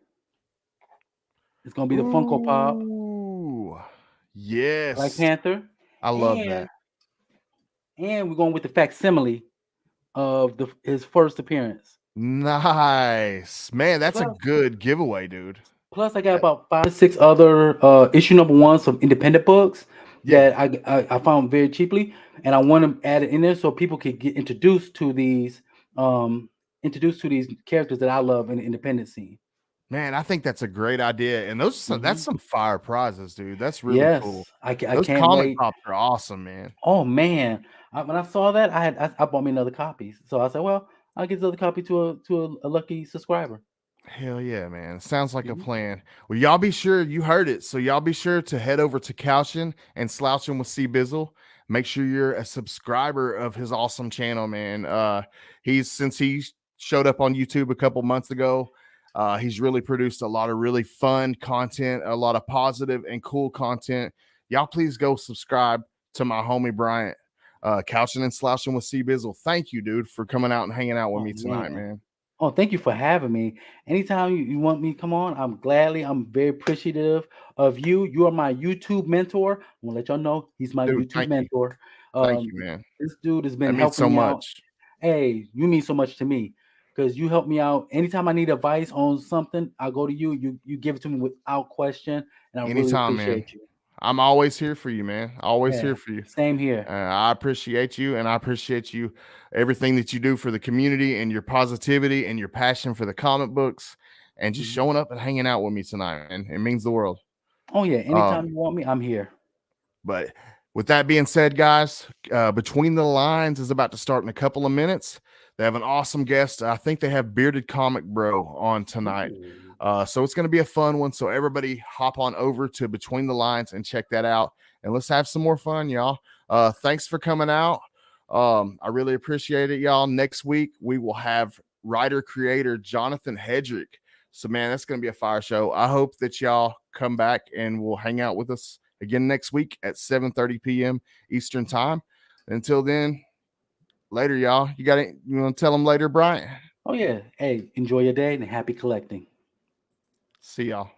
is gonna be the Funko Pop Ooh. Black Yes. Panther, I love that. and we're going with the facsimile of his first appearance. Nice. Man, that's a Plus, good giveaway, dude. I got about 5 to 6 other issue number ones of independent books Yeah. that I found very cheaply, and I want to add it in there so people could get introduced to these characters that I love in the independent scene. Man, I think that's a great idea. And that's some fire prizes, dude. That's really cool. Yes, I Those can't comic wait. pops are awesome, man. Oh man, when I saw that, I bought me another copy. So I said, well, I'll give the other copy to a lucky subscriber. Hell yeah, man. Sounds like a Mhm. plan. Well, y'all be sure you heard it. So y'all be sure to head over to Couchin and Slouchin with CBizzle. Make sure you're a subscriber of his awesome channel, man. Since he showed up on YouTube a couple months ago, he's really produced a lot of really fun content, a lot of positive and cool content. Y'all please go subscribe to my homie Bryant. Couchin and Slouchin with CBizzle. Thank you, dude, for coming out and hanging out with Oh me tonight, man. man. Oh, thank you for having me. Anytime you want me to come on, I'm very appreciative of you. You are my YouTube mentor. I'm gonna let y'all know he's my Dude, YouTube thank you. mentor. Thank you, man. This dude has been That means helping so me out. much. Hey, you mean so much to me because you help me out. Anytime I need advice on something, I go to you. You give it to me without question, and I really Anytime, man. appreciate you. I'm always here for you, man. Always Yeah, here for you. same here. I appreciate you, and I appreciate you everything that you do for the community and your positivity and your passion for the comic books and just Mhm. showing up and hanging out with me tonight, man. It means the world. Oh yeah, anytime Um, you want me, I'm here. but with that being said, guys, Between the Lines is about to start in a couple of minutes. They have an awesome guest. I think they have Bearded Comic Bro on tonight. Ooh. So it's going to be a fun one. So everybody hop on over to Between the Lines and check that out. And let's have some more fun, y'all. Thanks for coming out. I really appreciate it, y'all. Next week, we will have writer creator Jonathan Hedrick. So, man, that's going to be a fire show. I hope that y'all come back and will hang out with us again next week at 7:30 p.m. Eastern time. Until then, later, y'all. You want to tell them later, Bryant? Oh yeah. Hey, enjoy your day and happy collecting. See y'all.